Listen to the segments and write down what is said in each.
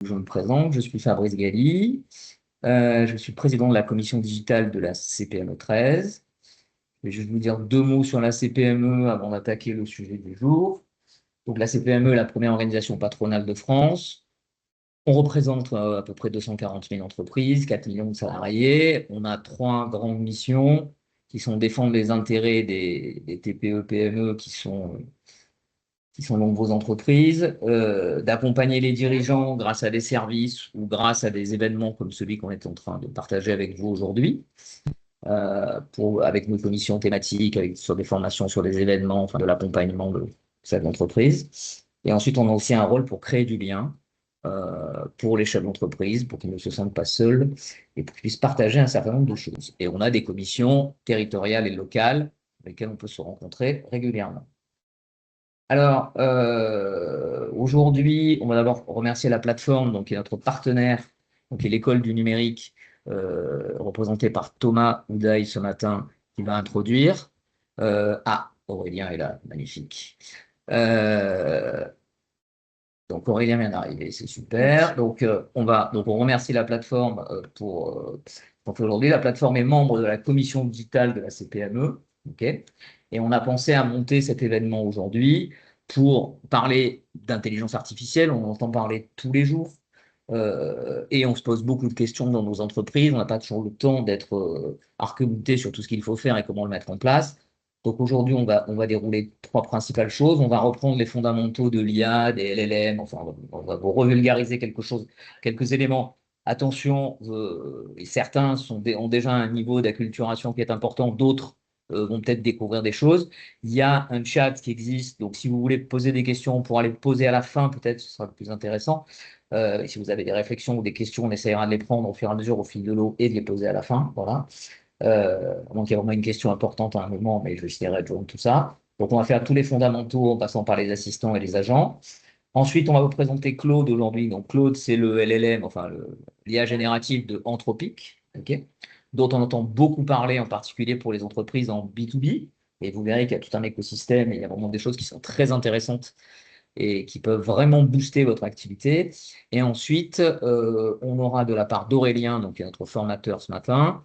Je me présente, je suis Fabrice Galli, je suis président de la commission digitale de la CPME 13. Je vais juste vous dire deux mots sur la CPME avant d'attaquer le sujet du jour. Donc la CPME est la première organisation patronale de France. On représente à peu près 240 000 entreprises, 4 millions de salariés. On a trois grandes missions qui sont défendre les intérêts des TPE-PME qui sont nombreuses entreprises, d'accompagner les dirigeants grâce à des services ou grâce à des événements comme celui qu'on est en train de partager avec vous aujourd'hui, avec nos commissions thématiques, sur des formations, sur des événements, enfin de l'accompagnement de cette entreprise. Et ensuite, on a aussi un rôle pour créer du lien pour les chefs d'entreprise, pour qu'ils ne se sentent pas seuls et pour qu'ils puissent partager un certain nombre de choses. Et on a des commissions territoriales et locales avec lesquelles on peut se rencontrer régulièrement. Alors, aujourd'hui, on va d'abord remercier la plateforme, donc, qui est notre partenaire, donc, qui est l'école du numérique, représentée par Thomas Houdaille ce matin, qui va introduire. Aurélien est là, magnifique. Donc, Aurélien vient d'arriver, c'est super. Donc, on remercie la plateforme pour aujourd'hui. La plateforme est membre de la commission digitale de la CPME. OK. Et on a pensé à monter cet événement aujourd'hui pour parler d'intelligence artificielle. On en entend parler tous les jours. Et on se pose beaucoup de questions dans nos entreprises. On n'a pas toujours le temps d'être arc-bouté sur tout ce qu'il faut faire et comment le mettre en place. Donc aujourd'hui, on va dérouler trois principales choses. On va reprendre les fondamentaux de l'IA, des LLM, enfin, on va vous revulgariser quelques éléments. Attention, certains ont déjà un niveau d'acculturation qui est important, d'autres vont peut-être découvrir des choses. Il y a un chat qui existe, donc si vous voulez poser des questions, on pourra les poser à la fin, peut-être ce sera le plus intéressant. Et si vous avez des réflexions ou des questions, on essaiera de les prendre au fur et à mesure au fil de l'eau et de les poser à la fin. Voilà. Donc, il y a vraiment une question importante à un moment, mais je vais essayer de joindre tout ça. Donc, on va faire tous les fondamentaux en passant par les assistants et les agents. Ensuite, on va vous présenter Claude aujourd'hui. Donc, Claude, c'est le LLM, enfin l'IA générative de Anthropic, ok, dont on entend beaucoup parler, en particulier pour les entreprises en B2B. Et vous verrez qu'il y a tout un écosystème et il y a vraiment des choses qui sont très intéressantes et qui peuvent vraiment booster votre activité. Et ensuite, on aura de la part d'Aurélien, donc qui est notre formateur ce matin,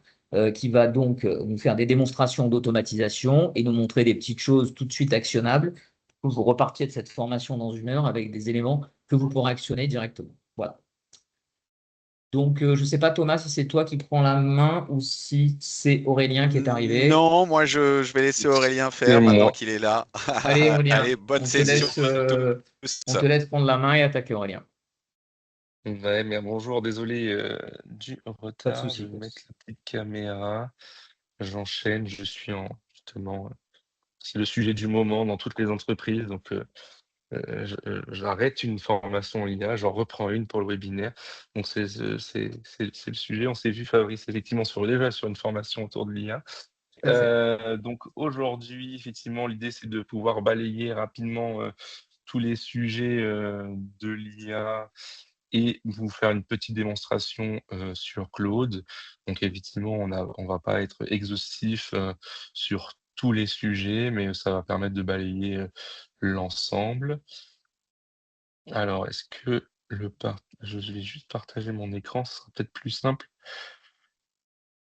qui va donc nous faire des démonstrations d'automatisation et nous montrer des petites choses tout de suite actionnables pour que vous repartiez de cette formation dans une heure avec des éléments que vous pourrez actionner directement. Voilà. Donc, je ne sais pas, Thomas, si c'est toi qui prends la main ou si c'est Aurélien qui est arrivé. Non, moi je vais laisser Aurélien C'est faire maintenant moi. qu'il est là. Allez, Allez, Aurélien, bonne session à on tous. te laisse prendre la main et attaquer Aurélien. Ouais, mais bonjour, désolé du Pas de retard. Je souci. vais mettre la petite caméra. J'enchaîne. Je suis en justement. C'est le sujet du moment dans toutes les entreprises. Donc, j'arrête une formation en IA, j'en reprends une pour le webinaire. Donc, c'est le sujet. On s'est vu, Fabrice, effectivement, déjà sur une formation autour de l'IA. Tout à fait. Donc, aujourd'hui, effectivement, l'idée, c'est de pouvoir balayer rapidement tous les sujets de l'IA et vous faire une petite démonstration sur Claude. Donc effectivement, on va pas être exhaustif sur tous les sujets, mais ça va permettre de balayer l'ensemble. Alors, est-ce que je vais juste partager mon écran, ce sera peut-être plus simple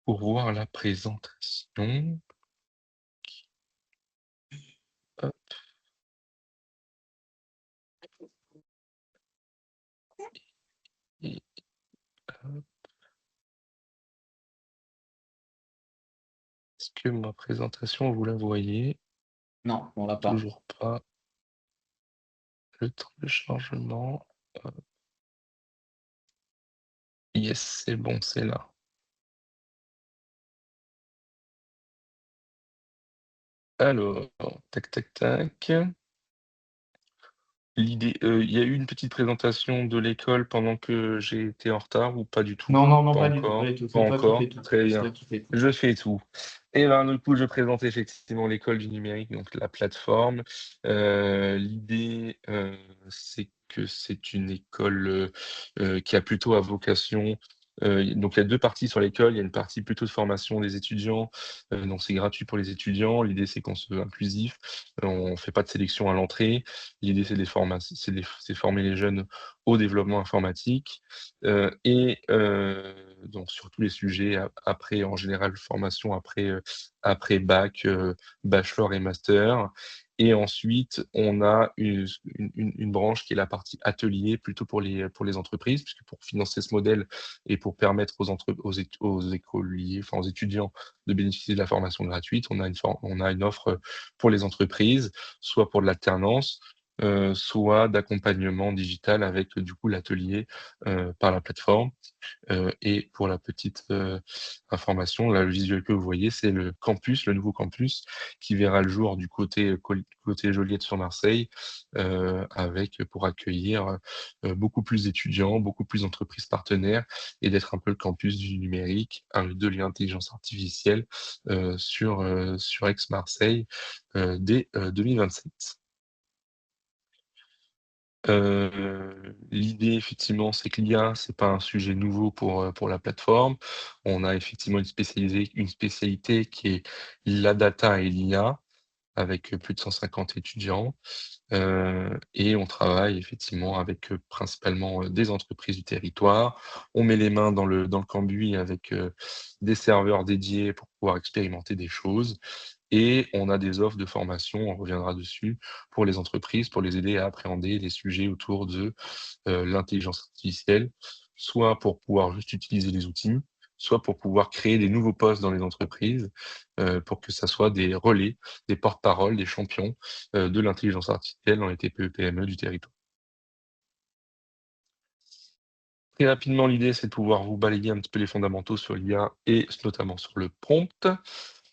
pour voir la présentation. Hop, et hop. Est-ce que ma présentation, vous la voyez? Non, on l'a pas. Toujours pas. Le temps de chargement. Yes, c'est bon, c'est là. Alors, tac, tac, tac. L'idée, il y a eu une petite présentation de l'école pendant que j'ai été en retard ou pas du tout? Non, non, non, Pas pas du tout, pas encore? du tout. Pas C'est toi qui encore? fais tout. Très C'est bien. toi qui fais tout. Je fais tout. Et ben, du coup, je présente effectivement l'école du numérique, donc la plateforme. L'idée, c'est que c'est une école, qui a plutôt à vocation Donc il y a 2 parties sur l'école. Il y a une partie plutôt de formation des étudiants, donc c'est gratuit pour les étudiants. L'idée, c'est qu'on se veut inclusif, on fait pas de sélection à l'entrée. L'idée, c'est former les jeunes au développement informatique, donc sur tous les sujets après, en général, formation après bac, bachelor et master. Et ensuite, on a une branche qui est la partie atelier, plutôt pour les entreprises, puisque pour financer ce modèle et pour permettre aux écoliers, enfin aux étudiants de bénéficier de la formation gratuite, on a une offre pour les entreprises, soit pour de l'alternance, soit d'accompagnement digital avec, du coup, l'atelier, par la plateforme. Et pour la petite, information, là, le visuel que vous voyez, c'est le campus, le nouveau campus qui verra le jour du côté Joliette-sur-Marseille, avec pour accueillir, beaucoup plus d'étudiants, beaucoup plus d'entreprises partenaires et d'être un peu le campus du numérique, de l'intelligence artificielle, sur Aix-Marseille, dès, 2027. L'idée effectivement, c'est que l'IA, c'est pas un sujet nouveau pour la plateforme. On a effectivement une spécialité qui est la data et l'IA avec, plus de 150 étudiants, et on travaille effectivement avec, principalement, des entreprises du territoire. On met les mains dans le cambouis avec, des serveurs dédiés pour pouvoir expérimenter des choses et on a des offres de formation, on reviendra dessus, pour les entreprises, pour les aider à appréhender les sujets autour de, l'intelligence artificielle, soit pour pouvoir juste utiliser les outils, soit pour pouvoir créer des nouveaux postes dans les entreprises, pour que ça soit des relais, des porte-parole, des champions, de l'intelligence artificielle dans les TPE-PME du territoire. Très rapidement, l'idée, c'est de pouvoir vous balayer un petit peu les fondamentaux sur l'IA et notamment sur le prompt,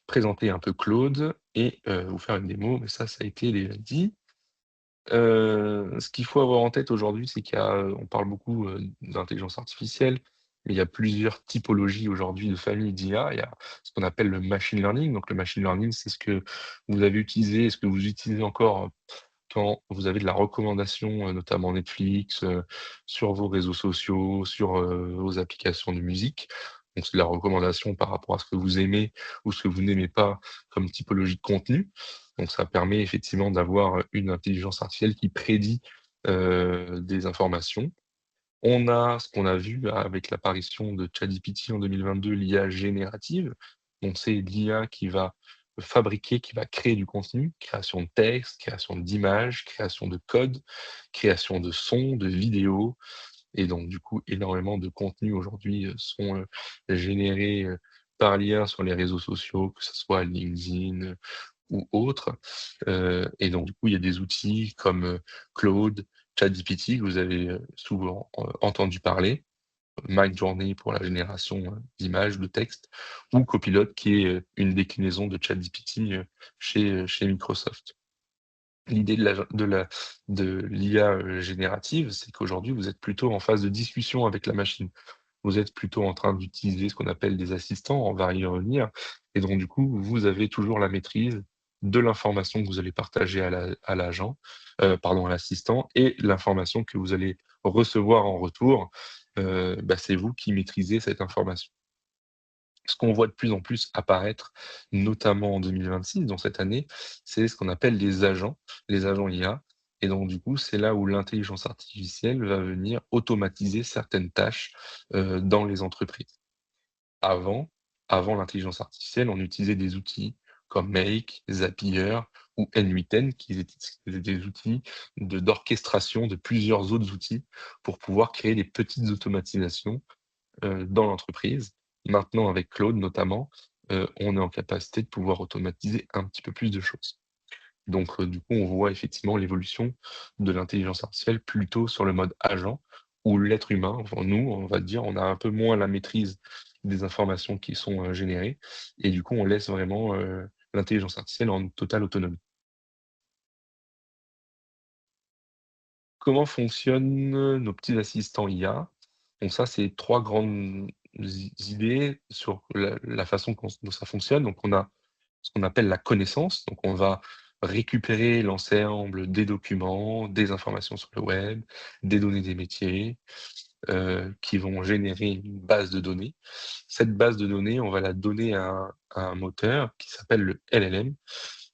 présenter un peu Claude et vous faire une démo, mais ça a été déjà dit. Ce qu'il faut avoir en tête aujourd'hui, c'est on parle beaucoup, d'intelligence artificielle, mais il y a plusieurs typologies aujourd'hui de familles d'IA. Il y a ce qu'on appelle le machine learning. Donc le machine learning, c'est ce que vous avez utilisé et ce que vous utilisez encore quand vous avez de la recommandation, notamment Netflix, sur vos réseaux sociaux, sur, vos applications de musique. Donc c'est de la recommandation par rapport à ce que vous aimez ou ce que vous n'aimez pas comme typologie de contenu. Donc ça permet effectivement d'avoir, une intelligence artificielle qui prédit, des informations. On a ce qu'on a vu avec l'apparition de ChatGPT en 2022, l'IA générative. Donc c'est l'IA qui va fabriquer, qui va créer du contenu, création de texte, création d'images, création de code, création de sons, de vidéos et donc du coup énormément de contenus aujourd'hui, sont, générés, par l'IA sur les réseaux sociaux, que ce soit LinkedIn, ou autres. Et donc du coup, il y a des outils comme, Claude, ChatGPT que vous avez, souvent, entendu parler, Midjourney pour la génération, d'images, de textes ou Copilot qui est, une déclinaison de ChatGPT, chez Microsoft. L'idée de l'IA, générative, c'est qu'aujourd'hui, vous êtes plutôt en phase de discussion avec la machine. Vous êtes plutôt en train d'utiliser ce qu'on appelle des assistants, on va y revenir et donc du coup, vous avez toujours la maîtrise de l'information que vous allez partager à l'agent, pardon, à l'assistant et l'information que vous allez recevoir en retour, c'est vous qui maîtrisez cette information. Ce qu'on voit de plus en plus apparaître, notamment en 2026, dans cette année, c'est ce qu'on appelle les agents IA. Et donc, du coup, c'est là où l'intelligence artificielle va venir automatiser certaines tâches dans les entreprises. Avant, avant l'intelligence artificielle, on utilisait des outils comme Make, Zapier ou N8N, qui étaient des outils d'orchestration de plusieurs autres outils pour pouvoir créer des petites automatisations dans l'entreprise. Maintenant, avec Claude notamment, on est en capacité de pouvoir automatiser un petit peu plus de choses. Donc, du coup, on voit effectivement l'évolution de l'intelligence artificielle plutôt sur le mode agent, où l'être humain, enfin nous, on va dire, on a un peu moins la maîtrise des informations qui sont, générées et du coup, on laisse vraiment, l'intelligence artificielle en totale autonomie. Comment fonctionnent nos petits assistants IA? Donc ça, c'est 3 grandes idées sur la façon dont ça fonctionne. Donc on a ce qu'on appelle la connaissance, donc on va récupérer l'ensemble des documents, des informations sur le web, des données des métiers qui vont générer une base de données. Cette base de données, on va la donner à un moteur qui s'appelle le LLM.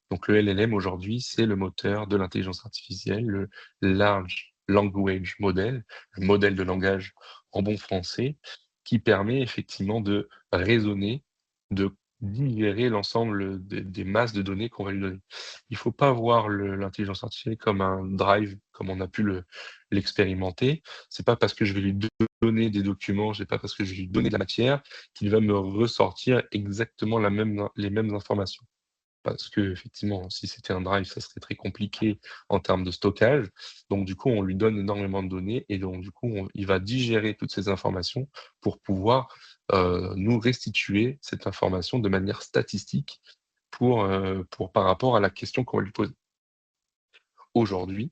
Donc le LLM aujourd'hui, c'est le moteur de l'intelligence artificielle, le Large Language Model, le modèle de langage en bon français, qui permet effectivement de raisonner, de digérer l'ensemble des masses de données qu'on va lui donner. Il ne faut pas voir l'intelligence artificielle comme un drive, comme on a pu l'expérimenter. C'est pas parce que je vais lui donner des documents, c'est pas parce que je vais lui donner de la matière qu'il va me ressortir exactement les mêmes informations. Parce que effectivement, si c'était un drive, ça serait très compliqué en termes de stockage. Donc du coup, on lui donne énormément de données et donc du coup, il va digérer toutes ces informations pour pouvoir nous restituer cette information de manière statistique par rapport à la question qu'on va lui poser. Aujourd'hui,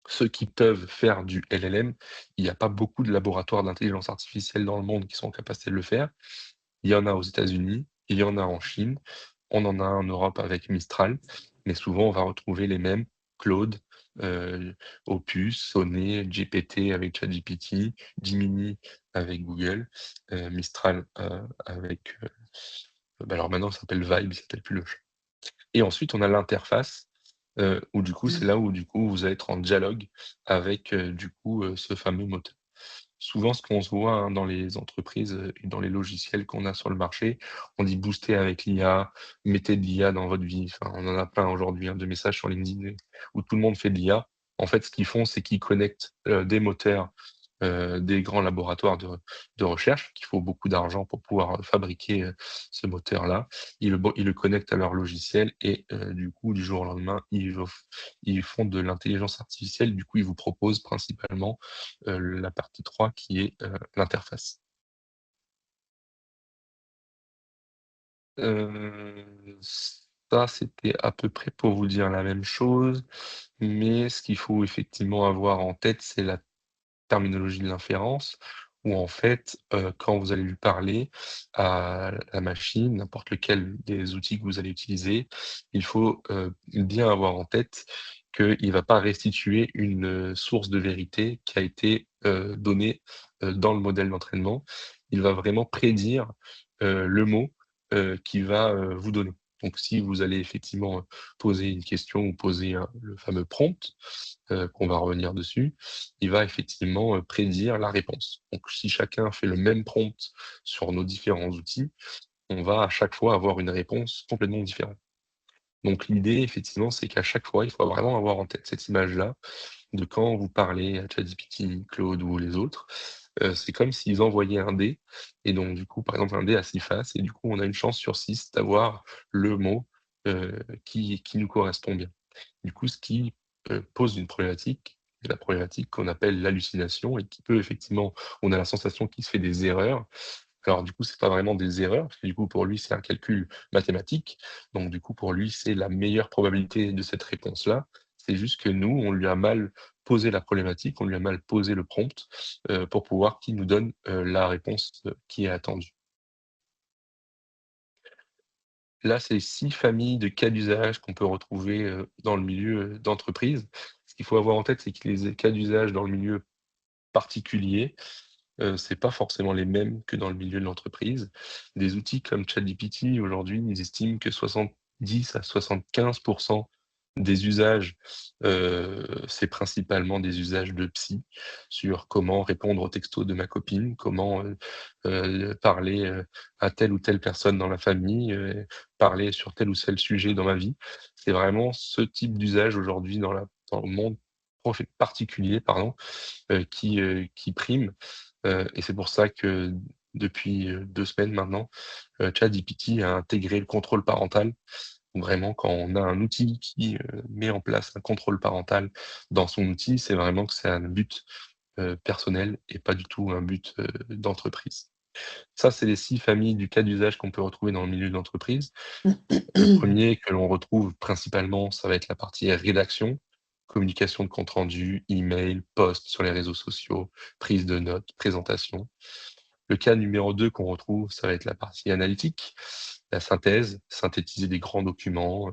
ceux qui peuvent faire du LLM, il n'y a pas beaucoup de laboratoires d'intelligence artificielle dans le monde qui sont en capacité de le faire. Il y en a aux États-Unis, il y en a en Chine, on en a en Europe avec Mistral, mais souvent on va retrouver les mêmes Claude, Opus, Sonnet, GPT avec ChatGPT, Gemini avec Google, Mistral avec alors maintenant ça s'appelle Vibe, ça s'appelle plus le chat. Et ensuite on a l'interface où du coup c'est là où du coup vous allez être en dialogue avec du coup ce fameux moteur. Souvent, ce qu'on se voit, hein, dans les entreprises, et dans les logiciels qu'on a sur le marché, on dit: «Booster avec l'IA, mettez de l'IA dans votre vie». Enfin, on en a plein aujourd'hui, hein, de messages sur LinkedIn où tout le monde fait de l'IA. En fait, ce qu'ils font, c'est qu'ils connectent, des moteurs, des grands laboratoires de recherche, qu'il faut beaucoup d'argent pour pouvoir, fabriquer, ce moteur-là. Ils le connectent à leur logiciel et du coup, du jour au lendemain, ils font de l'intelligence artificielle. Du coup, ils vous proposent principalement la partie 3 qui est l'interface. Ça, c'était à peu près pour vous dire la même chose, mais ce qu'il faut effectivement avoir en tête, c'est la terminologie de l'inférence, où en fait, quand vous allez lui parler à la machine, n'importe lequel des outils que vous allez utiliser, il faut bien avoir en tête qu'il ne va pas restituer une source de vérité qui a été donnée dans le modèle d'entraînement. Il va vraiment prédire le mot qu'il va vous donner. Donc si vous allez effectivement poser une question ou poser le fameux prompt, qu'on va revenir dessus, il va effectivement prédire la réponse. Donc si chacun fait le même prompt sur nos différents outils, on va à chaque fois avoir une réponse complètement différente. Donc l'idée, effectivement, c'est qu'à chaque fois, il faut vraiment avoir en tête cette image-là de quand vous parlez à ChatGPT, Claude ou les autres, c'est comme s'ils envoyaient un dé et donc du coup, par exemple, un dé à 6 faces et du coup, on a une chance sur 6 d'avoir le mot, qui nous correspond bien. Du coup, ce qui, pose une problématique, la problématique qu'on appelle l'hallucination et qui peut effectivement on a la sensation qu'il se fait des erreurs. Alors du coup, c'est pas vraiment des erreurs, parce que du coup, pour lui, c'est un calcul mathématique. Donc du coup, pour lui, c'est la meilleure probabilité de cette réponse-là. C'est juste que nous, on lui a mal posé la problématique, on lui a mal posé le prompt, pour pouvoir qu'il nous donne, la réponse, qui est attendue. Là, c'est 6 familles de cas d'usage qu'on peut retrouver, dans le milieu, d'entreprise. Ce qu'il faut avoir en tête, c'est que les cas d'usage dans le milieu particulier, c'est pas forcément les mêmes que dans le milieu de l'entreprise. Des outils comme ChatGPT, aujourd'hui, ils estiment que 70 à 75 des usages, c'est principalement des usages de psy, sur comment répondre aux textos de ma copine, comment, parler, à telle ou telle personne dans la famille, parler sur tel ou tel sujet dans ma vie. C'est vraiment ce type d'usage aujourd'hui dans le monde particulier, pardon, qui prime. Et c'est pour ça que depuis, 2 semaines maintenant, ChatGPT a intégré le contrôle parental. Vraiment, quand on a un outil qui, met en place un contrôle parental dans son outil, c'est vraiment que c'est un but, personnel et pas du tout un but, d'entreprise. Ça, c'est les 6 familles du cas d'usage qu'on peut retrouver dans le milieu de l'entreprise. Le premier que l'on retrouve principalement, ça va être la partie rédaction, communication de compte rendu, email, post sur les réseaux sociaux, prise de notes, présentation. Le cas numéro 2 qu'on retrouve, ça va être la partie analytique, la synthèse, synthétiser des grands documents,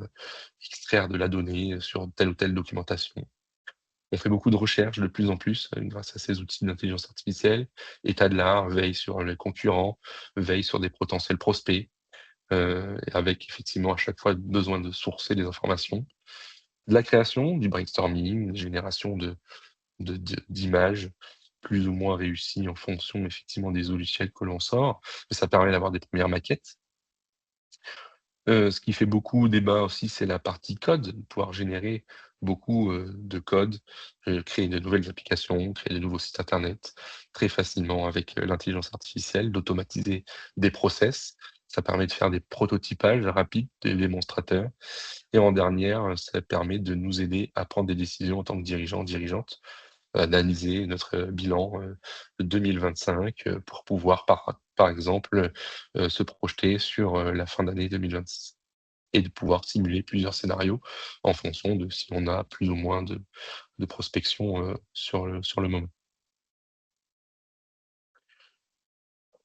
extraire de la donnée sur telle ou telle documentation. On fait beaucoup de recherches de plus en plus grâce à ces outils d'intelligence artificielle. État de l'art, veille sur les concurrents, veille sur des potentiels prospects, avec effectivement à chaque fois besoin de sourcer des informations. De la création, du brainstorming, génération d'images plus ou moins réussies en fonction effectivement des logiciels que l'on sort. Mais ça permet d'avoir des premières maquettes. Ce qui fait beaucoup débat aussi, c'est la partie code, pouvoir générer beaucoup, de code, créer de nouvelles applications, créer de nouveaux sites internet très facilement avec, l'intelligence artificielle, d'automatiser des process. Ça permet de faire des prototypages rapides, des démonstrateurs et en dernière, ça permet de nous aider à prendre des décisions en tant que dirigeants, dirigeantes, d'analyser notre, bilan, 2025, pour pouvoir par exemple, se projeter sur, la fin d'année 2026 et de pouvoir simuler plusieurs scénarios en fonction de si on a plus ou moins de prospection, sur le moment.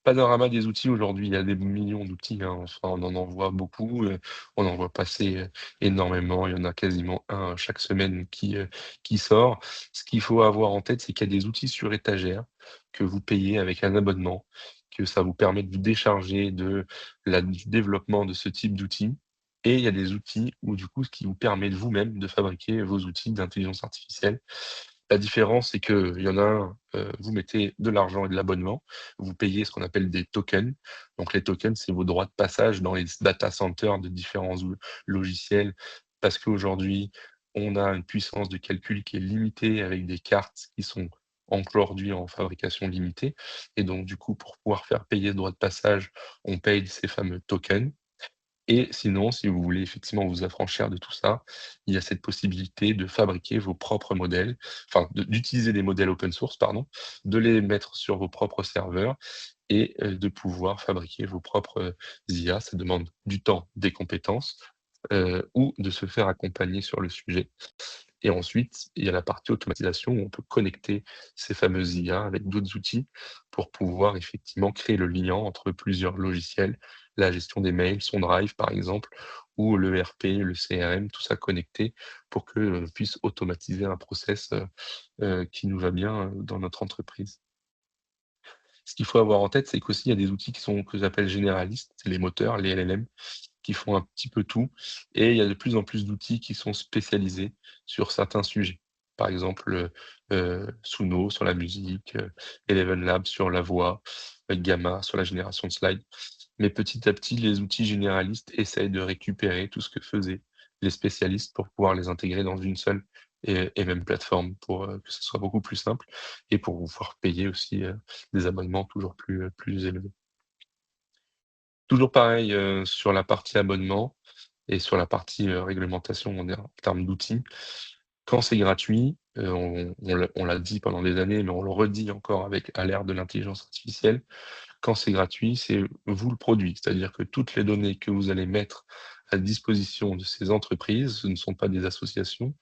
Panorama des outils aujourd'hui, il y a des millions d'outils, hein, enfin, on en voit beaucoup, on en voit passer, énormément. Il y en a quasiment un chaque semaine qui sort. Ce qu'il faut avoir en tête, c'est qu'il y a des outils sur étagère que vous payez avec un abonnement, que ça vous permet de vous décharger du développement de ce type d'outils et il y a des outils où du coup, ce qui vous permet de vous-même de fabriquer vos outils d'intelligence artificielle. La différence, c'est qu'il y en a un, vous mettez de l'argent et de l'abonnement, vous payez ce qu'on appelle des tokens. Donc les tokens, c'est vos droits de passage dans les data centers de différents logiciels, parce qu'aujourd'hui, on a une puissance de calcul qui est limitée avec des cartes qui sont aujourd'hui en fabrication limitée. Et donc, du coup, pour pouvoir faire payer ce droit de passage, on paye ces fameux tokens. Et sinon, si vous voulez effectivement vous affranchir de tout ça, il y a cette possibilité de fabriquer vos propres modèles, enfin d'utiliser des modèles open source, pardon, de les mettre sur vos propres serveurs et de pouvoir fabriquer vos propres, IA. Ça demande du temps, des compétences, ou de se faire accompagner sur le sujet. Et ensuite, il y a la partie automatisation où on peut connecter ces fameuses IA avec d'autres outils pour pouvoir effectivement créer le lien entre plusieurs logiciels, la gestion des mails, son Drive par exemple, ou le ERP, le CRM, tout ça connecté pour que l'on puisse automatiser un process qui nous va bien dans notre entreprise. Ce qu'il faut avoir en tête, c'est qu'aussi il y a des outils que j'appelle généralistes, c'est les moteurs, les LLM, qui font un petit peu tout et il y a de plus en plus d'outils qui sont spécialisés sur certains sujets. Par exemple, Suno sur la musique, Eleven Labs sur la voix, Gamma sur la génération de slides. Mais petit à petit, les outils généralistes essayent de récupérer tout ce que faisaient les spécialistes pour pouvoir les intégrer dans une seule et même plateforme pour, que ce soit beaucoup plus simple et pour pouvoir payer aussi, des abonnements toujours plus élevés. Toujours pareil, sur la partie abonnement et sur la partie, réglementation en termes d'outils. Quand c'est gratuit, on l'a dit pendant des années, mais on le redit encore avec à l'ère de l'intelligence artificielle, quand c'est gratuit, c'est vous le produit. C'est-à-dire que toutes les données que vous allez mettre à disposition de ces entreprises, ce ne sont pas des associations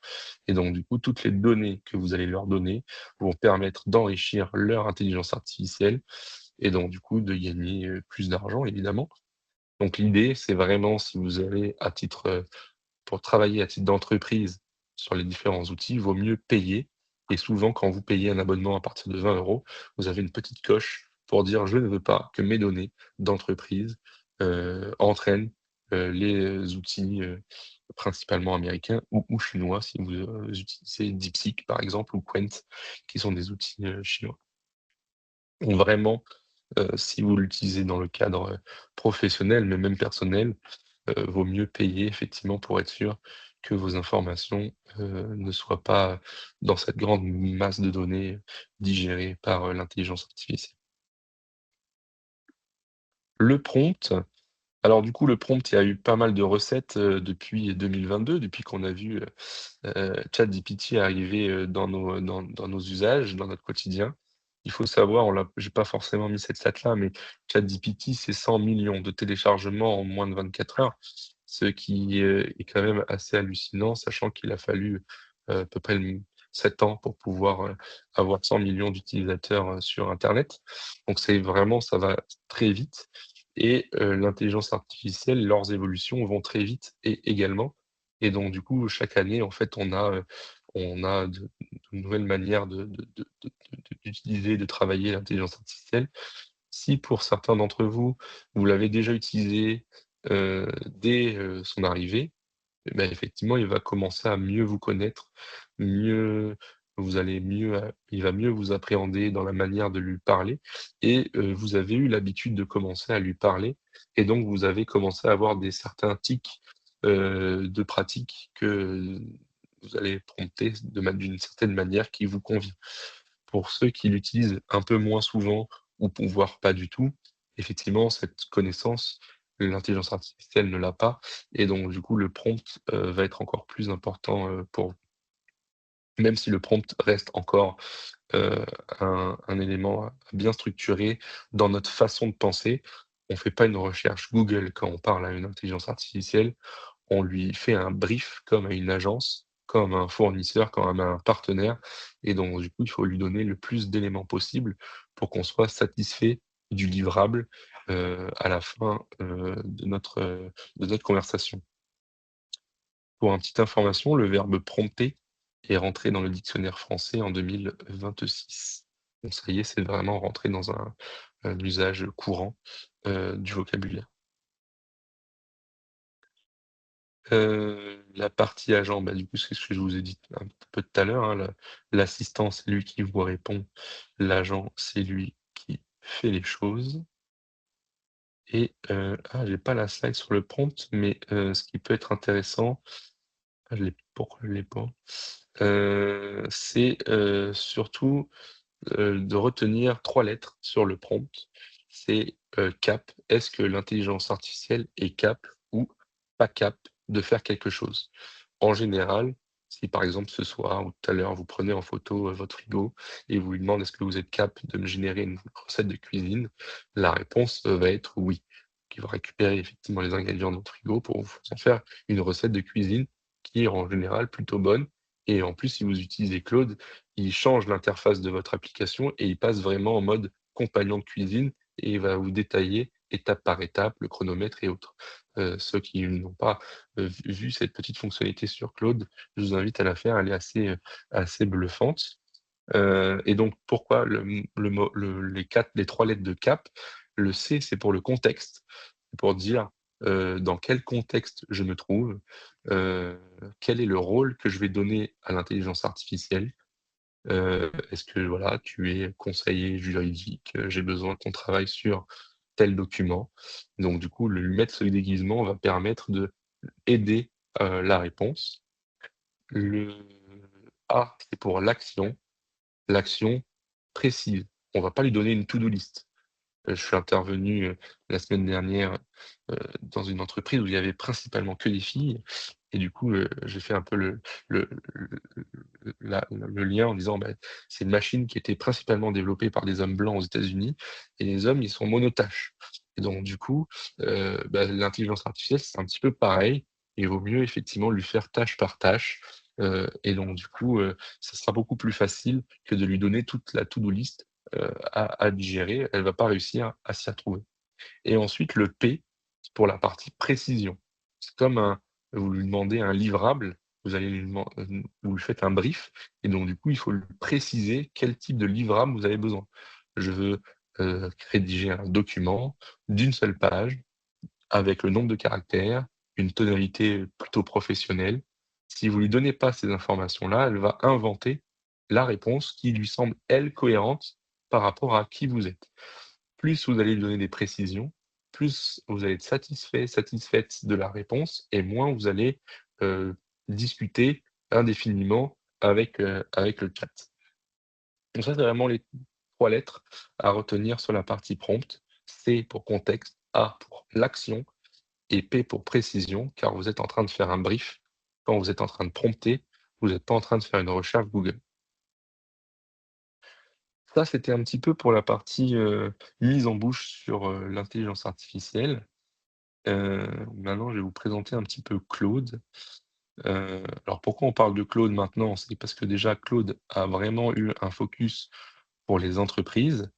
et donc du coup, toutes les données que vous allez leur donner vont permettre d'enrichir leur intelligence artificielle et donc du coup de gagner, plus d'argent évidemment. Donc l'idée, c'est vraiment si vous avez à titre, pour travailler à titre d'entreprise sur les différents outils, il vaut mieux payer et souvent quand vous payez un abonnement à partir de 20 €, vous avez une petite coche pour dire: «Je ne veux pas que mes données d'entreprise, entraînent, les outils, principalement américains ou chinois», si vous, utilisez DeepSeek par exemple ou Qwen, qui sont des outils, chinois. Donc vraiment, si vous l'utilisez dans le cadre, professionnel, mais même personnel, vaut mieux payer effectivement pour être sûr que vos informations, ne soient pas dans cette grande masse de données digérées par, l'intelligence artificielle. Le prompt, alors du coup, le prompt, il y a eu pas mal de recettes, depuis 2022, depuis qu'on a vu, ChatGPT arriver, dans nos usages, dans notre quotidien. Il faut savoir, j'ai pas forcément mis cette stat-là, mais ChatGPT, c'est 100 millions de téléchargements en moins de 24 heures, ce qui, est quand même assez hallucinant, sachant qu'il a fallu, à peu près 7 ans pour pouvoir, avoir 100 millions d'utilisateurs, sur internet. Donc c'est vraiment ça va très vite et l'intelligence artificielle, leurs évolutions vont très vite et également et donc du coup, chaque année, en fait, on a de nouvelles manières d'utiliser, de travailler l'intelligence artificielle. Si pour certains d'entre vous, vous l'avez déjà utilisé, dès, son arrivée, et bah, effectivement, il va commencer à mieux vous connaître, mieux vous allez mieux il va mieux vous appréhender dans la manière de lui parler et vous avez eu l'habitude de commencer à lui parler et donc vous avez commencé à avoir des certains tics, de pratique que vous allez prompter d'une certaine manière qui vous convient. Pour ceux qui l'utilisent un peu moins souvent ou voire pas du tout, effectivement, cette connaissance, l'intelligence artificielle ne l'a pas et donc du coup, le prompt, va être encore plus important, pour vous. Même si le prompt reste encore, heu, un élément à bien structurer dans notre façon de penser. On ne fait pas une recherche Google quand on parle à une intelligence artificielle, on lui fait un brief comme à une agence, comme un fournisseur, comme à un partenaire et donc du coup, il faut lui donner le plus d'éléments possible pour qu'on soit satisfait du livrable, à la fin, de notre conversation. Pour une petite information, le verbe prompter est rentré dans le dictionnaire français en 2026. Donc ça y est, c'est vraiment rentré dans un usage courant, du vocabulaire. La partie agent, bah, du coup, c'est ce que je vous ai dit un petit peu tout à l'heure, hein, l'assistant, c'est lui qui vous répond. L'agent, c'est lui qui fait les choses et j'ai pas la slide sur le prompt, mais ce qui peut être intéressant, pourquoi je l'ai pas? C'est, surtout, de retenir 3 lettres sur le prompt. C'est, cap. Est-ce que l'intelligence artificielle est cap ou pas cap de faire quelque chose? En général, si par exemple ce soir ou tout à l'heure, vous prenez en photo, votre frigo et vous lui demandez: «Est-ce que vous êtes cap de me générer une recette de cuisine?» La réponse, va être «oui». Il va récupérer effectivement les ingrédients de votre frigo pour vous en faire une recette de cuisine qui est en général plutôt bonne et en plus, si vous utilisez Claude, il change l'interface de votre application et il passe vraiment en mode compagnon de cuisine et il va vous détailler étape par étape, le chronomètre et autres. Ceux qui n'ont pas, vu cette petite fonctionnalité sur Claude, je vous invite à la faire, elle est assez bluffante. Et donc pourquoi le mot les 3 lettres de cap? Le C, c'est pour le contexte, pour dire, dans quel contexte je me trouve, quel est le rôle que je vais donner à l'intelligence artificielle. Est-ce que voilà, tu es conseiller juridique, j'ai besoin qu'on travaille sur tel document. Donc du coup, le lui mettre ce déguisement va permettre d'aider, la réponse. Le A, c'est pour l'action. L'action précise. On va pas lui donner une to-do list. Je suis intervenu, la semaine dernière, dans une entreprise où il y avait principalement que des filles et du coup, j'ai fait un peu le lien en disant: «Bah, c'est une machine qui était principalement développée par des hommes blancs aux États-Unis et les hommes, ils sont monotâches» et donc du coup, bah, l'intelligence artificielle, c'est un petit peu pareil. Il vaut mieux effectivement lui faire tâche par tâche, et donc du coup, ça sera beaucoup plus facile que de lui donner toute la to-do list, à digérer. Elle va pas réussir à s'y retrouver. Et ensuite le P, c'est pour la partie précision. C'est comme vous lui demandez un livrable, vous allez lui deman vous lui faites un brief et donc du coup, il faut lui préciser quel type de livrable vous avez besoin. Je veux, rédiger un document d'une seule page avec le nombre de caractères, une tonalité plutôt professionnelle. Si vous lui donnez pas ces informations-là, elle va inventer la réponse qui lui semble, elle, cohérente par rapport à qui vous êtes. Plus vous allez lui donner des précisions, plus vous allez être satisfait, satisfaite de la réponse et moins vous allez, heu, discuter indéfiniment avec le chat. Donc ça, c'est vraiment les 3 lettres à retenir sur la partie prompt. C pour contexte, A pour l'action et P pour précision, car vous êtes en train de faire un brief. Quand vous êtes en train de prompter, vous n'êtes pas en train de faire une recherche Google. Ça, c'était un petit peu pour la partie, mise en bouche sur, l'intelligence artificielle. Maintenant, je vais vous présenter un petit peu Claude. Alors pourquoi on parle de Claude maintenant? C'est parce que déjà Claude a vraiment eu un focus pour les entreprises,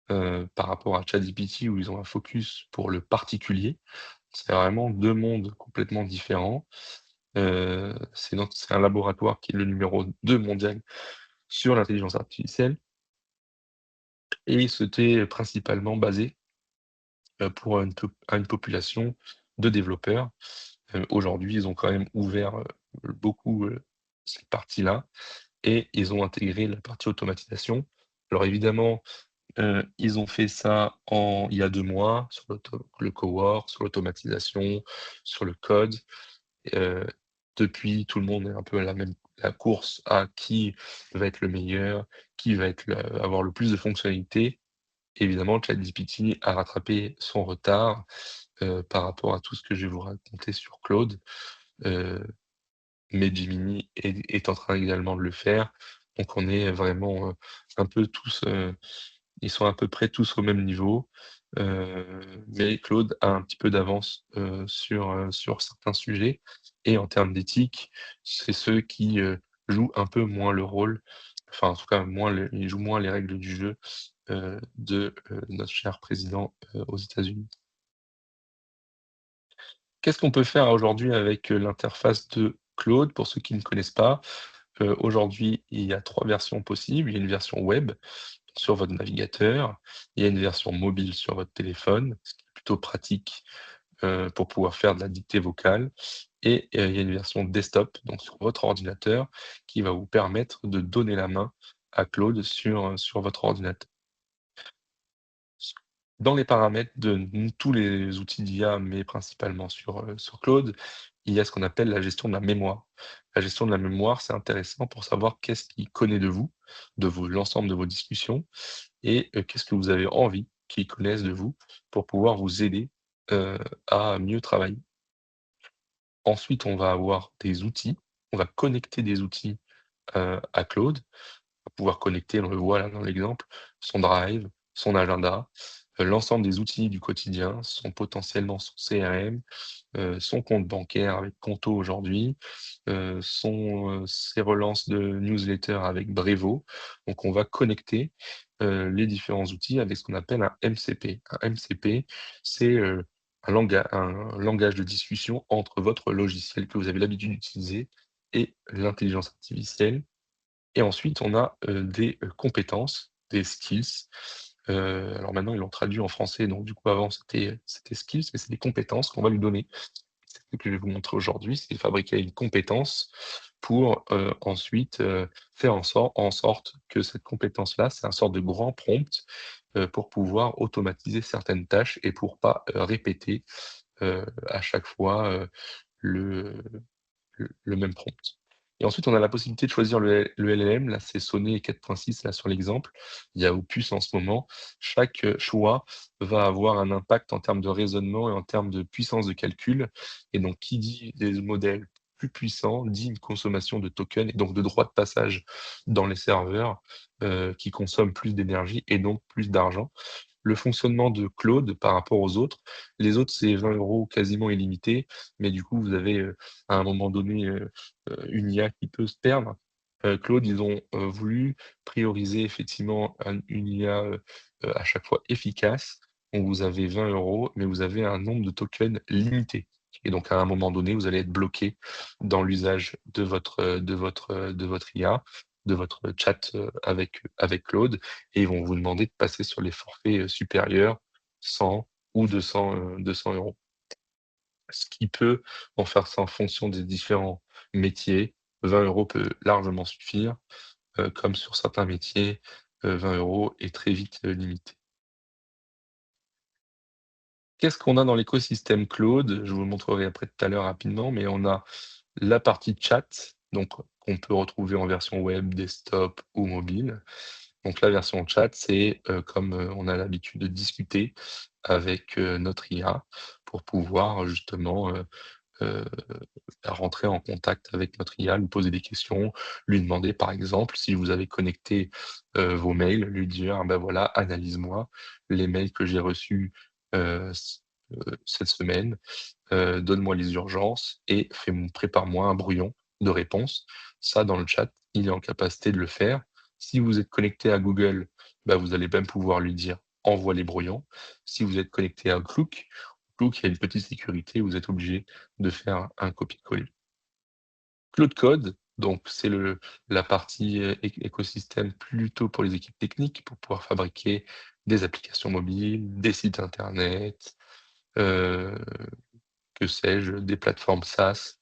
par rapport à ChatGPT où ils ont un focus pour le particulier. C'est vraiment 2 mondes complètement différents. C'est un laboratoire qui est le numéro 2 mondial sur l'intelligence artificielle et c'était principalement basé, pour une population de développeurs. Aujourd'hui, ils ont quand même ouvert, beaucoup, cette partie-là et ils ont intégré la partie automatisation. Alors évidemment, ils ont fait ça il y a 2 mois sur le cowork, sur l'automatisation, sur le code. Heu, Depuis, tout le monde est un peu à la course à qui va être le meilleur, qui va avoir le plus de fonctionnalités. Évidemment, ChatGPT a rattrapé son retard, par rapport à tout ce que je vais vous raconter sur Claude, heu, mais Gemini est en train également de le faire. Donc on est vraiment, un peu tous, ils sont à peu près tous au même niveau, mais Claude a un petit peu d'avance, sur certains sujets et en termes d'éthique, c'est ceux qui, jouent un peu moins le rôle, enfin en tout cas ils jouent moins les règles du jeu, notre cher président, aux États-Unis. Qu'est-ce qu'on peut faire aujourd'hui avec, l'interface de Claude? Pour ceux qui ne connaissent pas, aujourd'hui, il y a 3 versions possibles. Il y a une version web sur votre navigateur, il y a une version mobile sur votre téléphone, ce qui est plutôt pratique, pour pouvoir faire de la dictée vocale et il y a une version desktop, donc sur votre ordinateur, qui va vous permettre de donner la main à Claude sur votre ordinateur. Dans les paramètres de tous les outils d'IA, mais principalement sur Claude, il y a ce qu'on appelle la gestion de la mémoire. La gestion de la mémoire, c'est intéressant pour savoir qu'est-ce qu'il connaît de l'ensemble de vos discussions et qu'est-ce que vous avez envie qu'ils connaissent de vous pour pouvoir vous aider, à mieux travailler. Ensuite, on va avoir des outils, on va connecter des outils, à Claude. Va pouvoir connecter, on le voit là dans l'exemple, son Drive, son agenda, l'ensemble des outils du quotidien, potentiellement son CRM, son compte bancaire avec Conto aujourd'hui, ses relances de newsletter avec Brevo. Donc on va connecter, les différents outils avec ce qu'on appelle un MCP. Un MCP, c'est, un langage de discussion entre votre logiciel que vous avez l'habitude d'utiliser et l'intelligence artificielle et ensuite, on a, des, compétences, des skills. Alors maintenant, ils l'ont traduit en français, donc du coup, avant, c'était skills, mais c'est des compétences qu'on va lui donner. C'est ce que je vais vous montrer aujourd'hui, c'est fabriquer une compétence pour, ensuite, faire en sorte que cette compétence-là, c'est un sorte de grand prompt, pour pouvoir automatiser certaines tâches et pour pas, répéter, à chaque fois, le le même prompt. Et ensuite, on a la possibilité de choisir le LLM. Là, c'est Sonnet 4.6 là sur l'exemple. Il y a Opus en ce moment. Chaque, choix va avoir un impact en termes de raisonnement et en termes de puissance de calcul. Et donc, qui dit des modèles plus puissants, dit une consommation de tokens et donc de droits de passage dans les serveurs, qui consomment plus d'énergie et donc plus d'argent. Le fonctionnement de Claude par rapport aux autres, les autres, c'est 20 € quasiment illimité, mais du coup, vous avez, à un moment donné, une IA qui peut se perdre. Claude, ils ont, voulu prioriser effectivement une IA, à chaque fois efficace. Donc vous avez 20 €, mais vous avez un nombre de tokens limité et donc à un moment donné, vous allez être bloqué dans l'usage de votre IA, de votre chat, avec Claude et ils vont vous demander de passer sur les forfaits, supérieurs, 100 ou 200 €. Ce qui peut, en faire ça en fonction des différents métiers, 20 € peut largement suffire, comme sur certains métiers, 20 € est très vite, limité. Qu'est-ce qu'on a dans l'écosystème Claude? Je vous le montrerai après tout à l'heure rapidement, mais on a la partie chat, donc qu'on peut retrouver en version web, desktop ou mobile. Donc la version chat, c'est, comme, on a l'habitude de discuter avec, notre IA pour pouvoir justement, heu, rentrer en contact avec notre IA, lui poser des questions, lui demander par exemple si vous avez connecté, vos mails, lui dire: «Ah bah voilà, analyse-moi les mails que j'ai reçus, cette semaine, donne-moi les urgences et prépare-moi un brouillon de réponse». Ça, dans le chat, il est en capacité de le faire. Si vous êtes connecté à Google, bah, vous allez même pouvoir lui dire: «Envoie les brouillons». Si vous êtes connecté à Outlook, il y a une petite sécurité, vous êtes obligé de faire un copier-coller. Claude Code, donc c'est la partie écosystème plutôt pour les équipes techniques, pour pouvoir fabriquer des applications mobiles, des sites internet, que sais-je, des plateformes SaaS.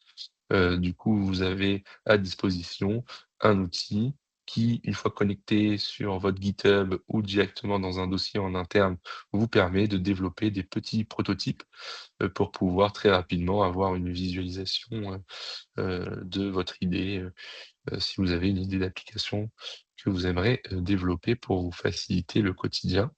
Du coup, vous avez à disposition un outil qui, une fois connecté sur votre GitHub ou directement dans un dossier en interne, vous permet de développer des petits prototypes pour pouvoir très rapidement avoir une visualisation de votre idée, si vous avez une idée d'application que vous aimeriez développer pour vous faciliter le quotidien.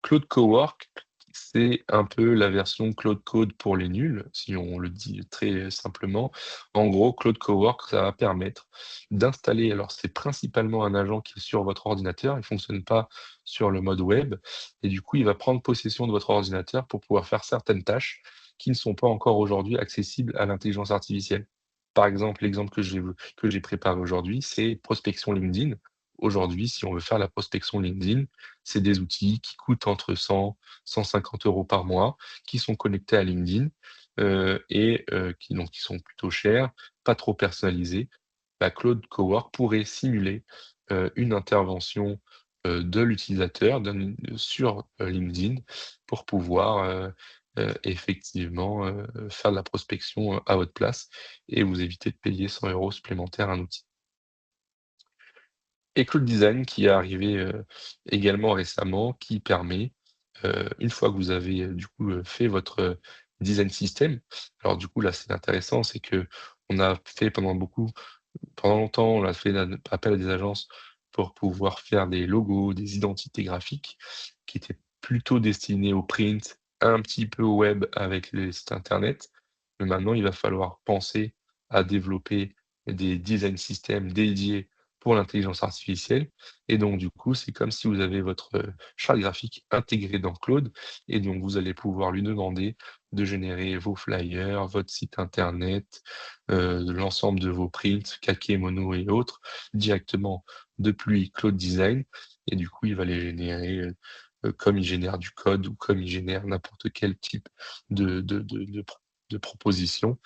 Claude Cowork, c'est un peu la version Claude Code pour les nuls, si on le dit très simplement. En gros, Claude Cowork, ça va permettre d'installer, alors c'est principalement un agent qui est sur votre ordinateur, il ne fonctionne pas sur le mode web, et du coup, il va prendre possession de votre ordinateur pour pouvoir faire certaines tâches qui ne sont pas encore aujourd'hui accessibles à l'intelligence artificielle. Par exemple, l'exemple que j'ai préparé aujourd'hui, c'est prospection LinkedIn. Aujourd'hui, si on veut faire la prospection LinkedIn, c'est des outils qui coûtent entre 100 150 € par mois, qui sont connectés à LinkedIn, qui sont plutôt chers, pas trop personnalisés. Bah, Claude Cowork pourrait simuler, une intervention, de l'utilisateur sur, LinkedIn pour pouvoir, effectivement, faire de la prospection, à votre place et vous éviter de payer 100 € supplémentaires à un outil. Et Cloud Design qui est arrivé, également récemment, qui permet, une fois que vous avez, du coup, fait votre, design system, alors du coup là, c'est intéressant, c'est qu'on a fait pendant longtemps, on a fait appel à des agences pour pouvoir faire des logos, des identités graphiques qui étaient plutôt destinés au print, un petit peu au web avec les sites internet. Mais maintenant, il va falloir penser à développer des design systems dédiés pour l'intelligence artificielle. Et donc, du coup, c'est comme si vous avez votre charte graphique intégrée dans Claude. Et donc, vous allez pouvoir lui demander de générer vos flyers, votre site internet, l'ensemble de vos prints, calqués, mono et autres, directement depuis Claude Design. Et du coup, il va les générer comme il génère du code ou comme il génère n'importe quel type de proposition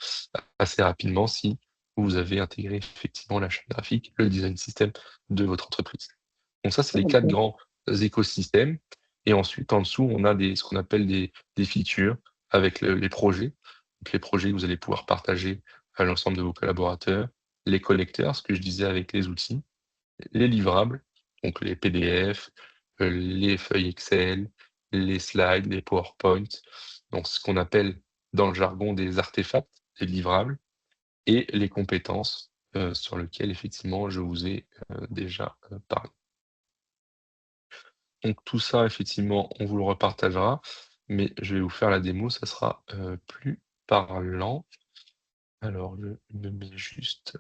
assez rapidement si vous avez intégré effectivement la charte graphique, le design system de votre entreprise. Donc ça, c'est les 4 grands écosystèmes. Et ensuite, en dessous, on a ce qu'on appelle des features avec les projets. Donc les projets que vous allez pouvoir partager à l'ensemble de vos collaborateurs, les collecteurs, ce que je disais avec les outils, les livrables, donc les PDF, les feuilles Excel, les slides, les PowerPoint, donc ce qu'on appelle dans le jargon des artefacts, des livrables, et les compétences sur lesquelles effectivement je vous ai déjà parlé. Donc tout ça, effectivement, on vous le repartagera, mais je vais vous faire la démo, ça sera plus parlant. Alors, je me mets juste,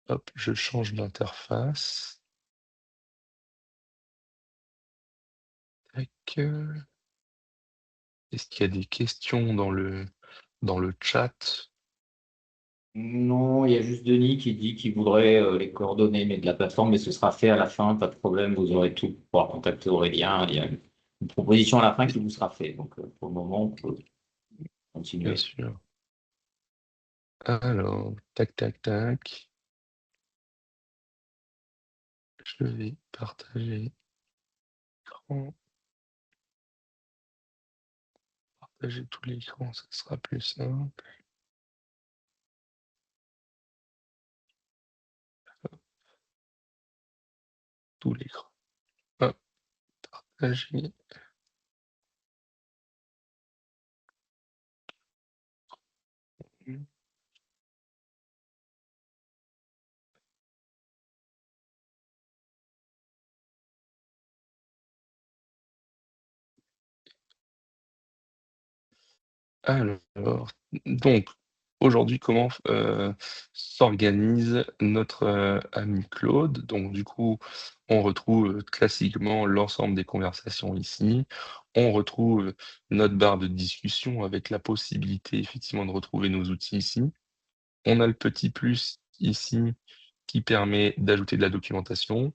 hop, je change d'interface. Tac. Est-ce qu'il y a des questions dans le chat? Non, il y a juste Denis qui dit qu'il voudrait les coordonnées mais de la plateforme, mais ce sera fait à la fin, pas de problème, vous aurez tout pour pouvoir contacter Aurélien. Il y a une proposition à la fin qui vous sera faite. Donc pour le moment, on peut Bien continuer. sûr. Alors, tac, tac, tac. Je vais partager l'écran. Partager tout l'écran, ça sera plus simple. Tout l'écran. Hop, partager. Alors, donc, aujourd'hui, comment s'organise notre ami Claude? Donc, du coup, on retrouve classiquement l'ensemble des conversations ici. On retrouve notre barre de discussion avec la possibilité, effectivement, de retrouver nos outils ici. On a le petit plus ici qui permet d'ajouter de la documentation,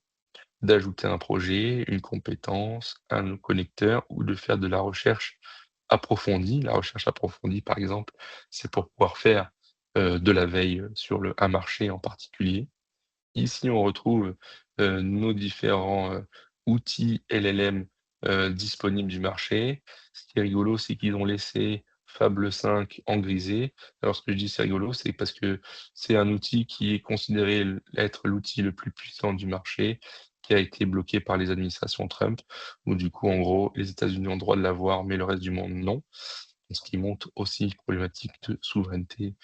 d'ajouter un projet, une compétence, un connecteur ou de faire de la recherche approfondie. La recherche approfondie, par exemple, c'est pour pouvoir faire de la veille sur un marché en particulier. Ici, on retrouve nos différents outils LLM disponibles du marché. Ce qui est rigolo, c'est qu'ils ont laissé Fable 5 en grisé. Alors, ce que je dis c'est rigolo, c'est parce que c'est un outil qui est considéré être l'outil le plus puissant du marché, qui a été bloqué par les administrations Trump, où du coup, en gros, les États-Unis ont le droit de l'avoir, mais le reste du monde non. Ce qui montre aussi une problématique de souveraineté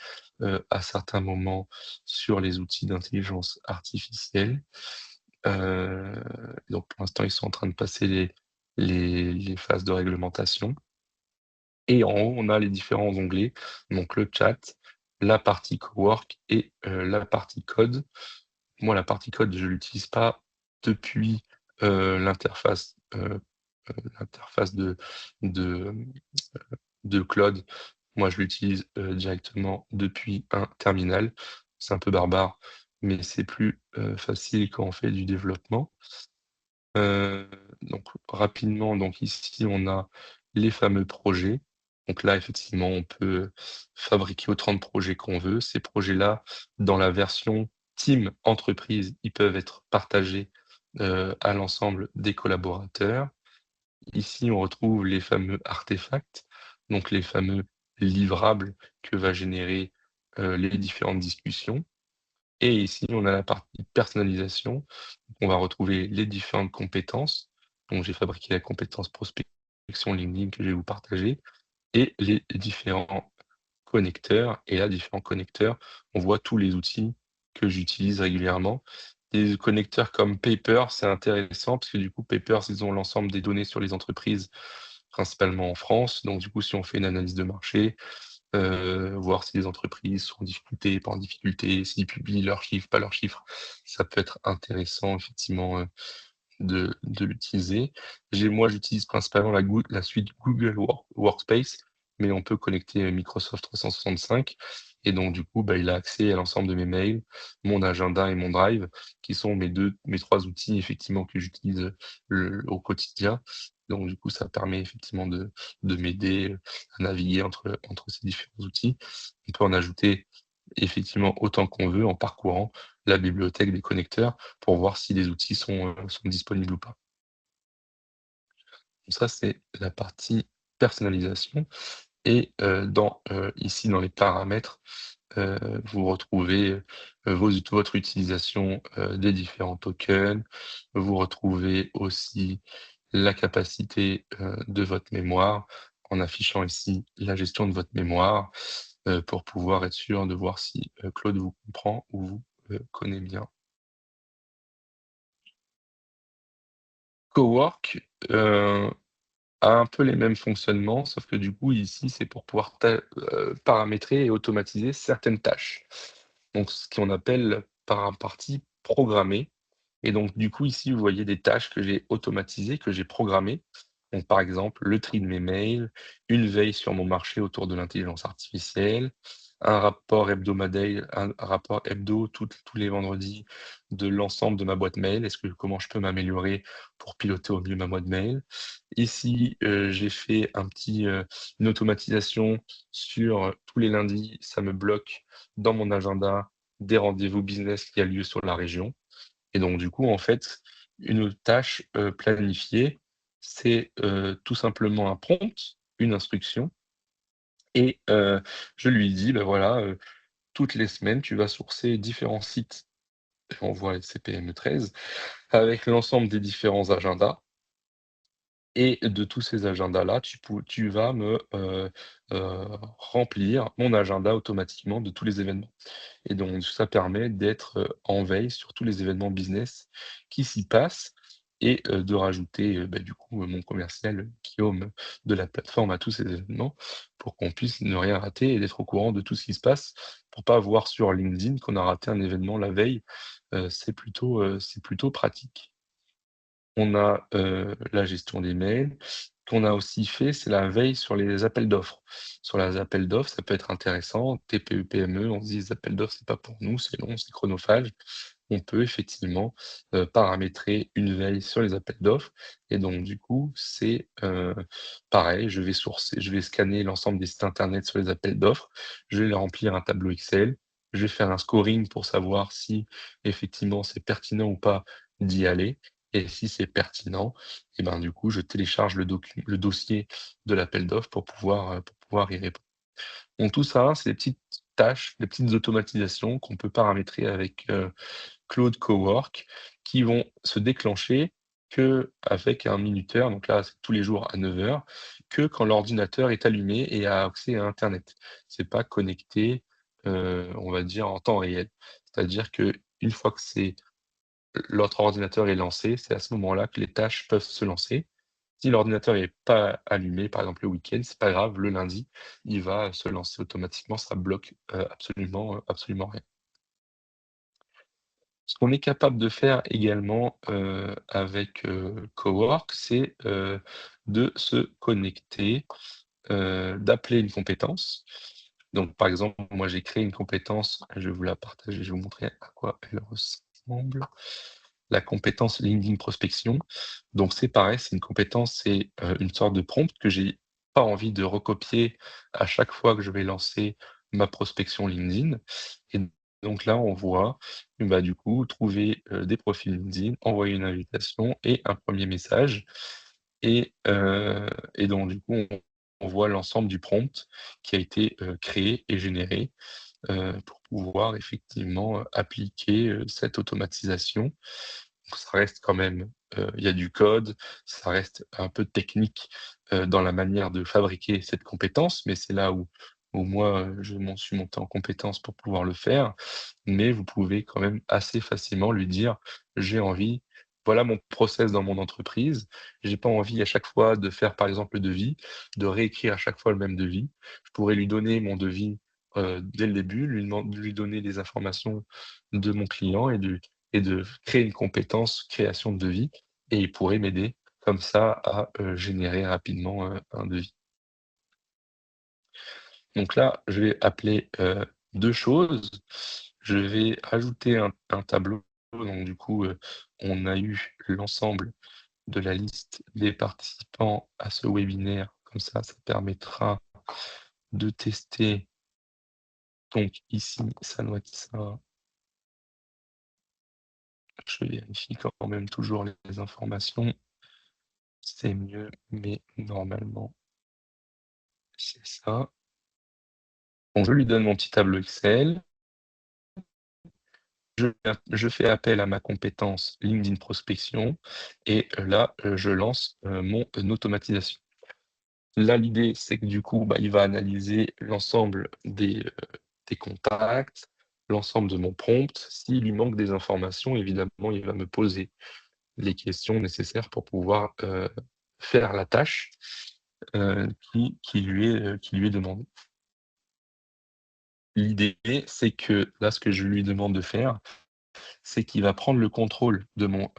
à certains moments sur les outils d'intelligence artificielle. Donc pour l'instant, ils sont en train de passer les phases de réglementation. Et en haut, on a les différents onglets, donc le chat, la partie cowork et la partie code. Moi, la partie code, je l'utilise pas depuis l'interface de de Claude. Moi, je l'utilise directement depuis un terminal. C'est un peu barbare, mais c'est plus facile quand on fait du développement. Donc rapidement, donc ici, on a les fameux projets. Donc là, effectivement, on peut fabriquer autant de projets qu'on veut. Ces projets-là, dans la version team entreprise, ils peuvent être partagés à l'ensemble des collaborateurs. Ici, on retrouve les fameux artefacts, donc les fameux livrables que va générer les différentes discussions. Et ici, on a la partie personnalisation. On va retrouver les différentes compétences. Donc, j'ai fabriqué la compétence prospection LinkedIn que je vais vous partager et les différents connecteurs. Et là, différents connecteurs, on voit tous les outils que j'utilise régulièrement. Des connecteurs comme Paper, c'est intéressant parce que du coup, Paper, ils ont l'ensemble des données sur les entreprises, principalement en France. Donc, du coup, si on fait une analyse de marché, voir si les entreprises sont en difficulté, pas en difficulté, s'ils publient leurs chiffres, pas leurs chiffres, ça peut être intéressant effectivement de l'utiliser. Moi, j'utilise principalement la suite Google Workspace, mais on peut connecter Microsoft 365 et donc du coup, il a accès à l'ensemble de mes mails, mon agenda et mon Drive, qui sont mes 3 outils effectivement que j'utilise, au quotidien. Donc du coup, ça permet effectivement de m'aider, à naviguer entre ces différents outils. On peut en ajouter effectivement autant qu'on veut en parcourant la bibliothèque des connecteurs pour voir si les outils sont disponibles ou pas. Donc ça, c'est la partie personnalisation et ici dans les paramètres, vous retrouvez, votre utilisation, des différents tokens. Vous retrouvez aussi la capacité, de votre mémoire en affichant ici la gestion de votre mémoire, pour pouvoir être sûr de voir si, Claude vous comprend ou vous, connaît bien. Cowork, a un peu les mêmes fonctionnements, sauf que du coup, ici, c'est pour pouvoir paramétrer et automatiser certaines tâches. Donc ce qu'on appelle par un partie programmée et donc du coup, ici, vous voyez des tâches que j'ai automatisées, que j'ai programmées. Donc par exemple, le tri de mes mails, une veille sur mon marché autour de l'intelligence artificielle, un rapport hebdo tous les vendredis de l'ensemble de ma boîte mail. Comment je peux m'améliorer pour piloter au mieux ma boîte mail? Ici, j'ai fait une automatisation sur tous les lundis, ça me bloque dans mon agenda des rendez-vous business qui a lieu sur la région. Et donc du coup, en fait, une tâche, planifiée, c'est, tout simplement un prompt, une instruction et je lui dis: «Bah, voilà, toutes les semaines, tu vas sourcer différents sites». On voit les CPME13 avec l'ensemble des différents agendas et de tous ces agendas-là, tu vas remplir mon agenda automatiquement de tous les événements. Et donc ça permet d'être, en veille sur tous les événements business qui s'y passent et de rajouter, du coup, mon commercial Guillaume de la plateforme à tous ces événements pour qu'on puisse ne rien rater et d'être au courant de tout ce qui se passe pour pas voir sur LinkedIn qu'on a raté un événement la veille. C'est plutôt pratique. On a, la gestion des mails. Qu'on a aussi fait, c'est la veille sur les appels d'offres. Sur les appels d'offres, ça peut être intéressant. TPE, PME, on se dit: «Les appels d'offres, c'est pas pour nous, c'est long, c'est chronophage». on peut effectivement paramétrer une veille sur les appels d'offres. Et donc, du coup, c'est pareil, je vais scanner l'ensemble des sites internet sur les appels d'offres, je vais les remplir un tableau Excel, je vais faire un scoring pour savoir si effectivement c'est pertinent ou pas d'y aller. Et si c'est pertinent, et ben, du coup, je télécharge le dossier de l'appel d'offres pour pouvoir y répondre. Donc tout ça, c'est des petites tâches, des petites automatisations qu'on peut paramétrer avec Claude Cowork, qui vont se déclencher qu'avec un minuteur, donc là, c'est tous les jours à 9 h, que quand l'ordinateur est allumé et a accès à internet. C'est pas connecté, on va dire en temps réel. C'est-à-dire qu'une fois que l'autre ordinateur est lancé, c'est à ce moment-là que les tâches peuvent se lancer. Si l'ordinateur n'est pas allumé, par exemple le week-end, c'est pas grave, le lundi, il va se lancer automatiquement, ça bloque, absolument rien. Ce qu'on est capable de faire également, avec, Cowork, c'est, de se connecter, d'appeler une compétence. Donc par exemple, moi j'ai créé une compétence, je vais vous la partager, je vais vous montrer à quoi elle ressemble. La compétence LinkedIn prospection. Donc c'est pareil, c'est une compétence, c'est, une sorte de prompt que j'ai pas envie de recopier à chaque fois que je vais lancer ma prospection LinkedIn. Et donc là, on voit, bah, du coup, trouver, des profils LinkedIn, envoyer une invitation et un premier message. Et donc du coup, on voit l'ensemble du prompt qui a été, créé et généré, pour pouvoir effectivement, appliquer, cette automatisation. Donc ça reste quand même, il y a du code, ça reste un peu technique, dans la manière de fabriquer cette compétence, mais c'est là où moi, je m'en suis monté en compétence pour pouvoir le faire. Mais vous pouvez quand même assez facilement lui dire: «J'ai envie, voilà mon process dans mon entreprise, j'ai pas envie à chaque fois de faire par exemple le devis, de réécrire à chaque fois le même devis». Je pourrais lui donner mon devis, dès le début, lui donner les informations de mon client et de créer une compétence création de devis, et il pourrait m'aider comme ça à, générer rapidement, un devis. Donc là, je vais appeler, 2 choses. Je vais ajouter un tableau, donc du coup, on a eu l'ensemble de la liste des participants à ce webinaire. Comme ça permettra de tester. Donc ici, ça doit être ça. Je vérifie quand même toujours les informations. C'est mieux, mais normalement, c'est ça. Donc je lui donne mon petit tableau Excel. Je fais appel à ma compétence LinkedIn prospection et là, je lance, mon automatisation. Là, l'idée, c'est que du coup, bah, il va analyser l'ensemble des contacts, l'ensemble de mon prompt. S'il lui manque des informations, évidemment, il va me poser les questions nécessaires pour pouvoir, faire la tâche, qui lui est demandée. L'idée, c'est que là, ce que je lui demande de faire, c'est qu'il va prendre le contrôle de mon,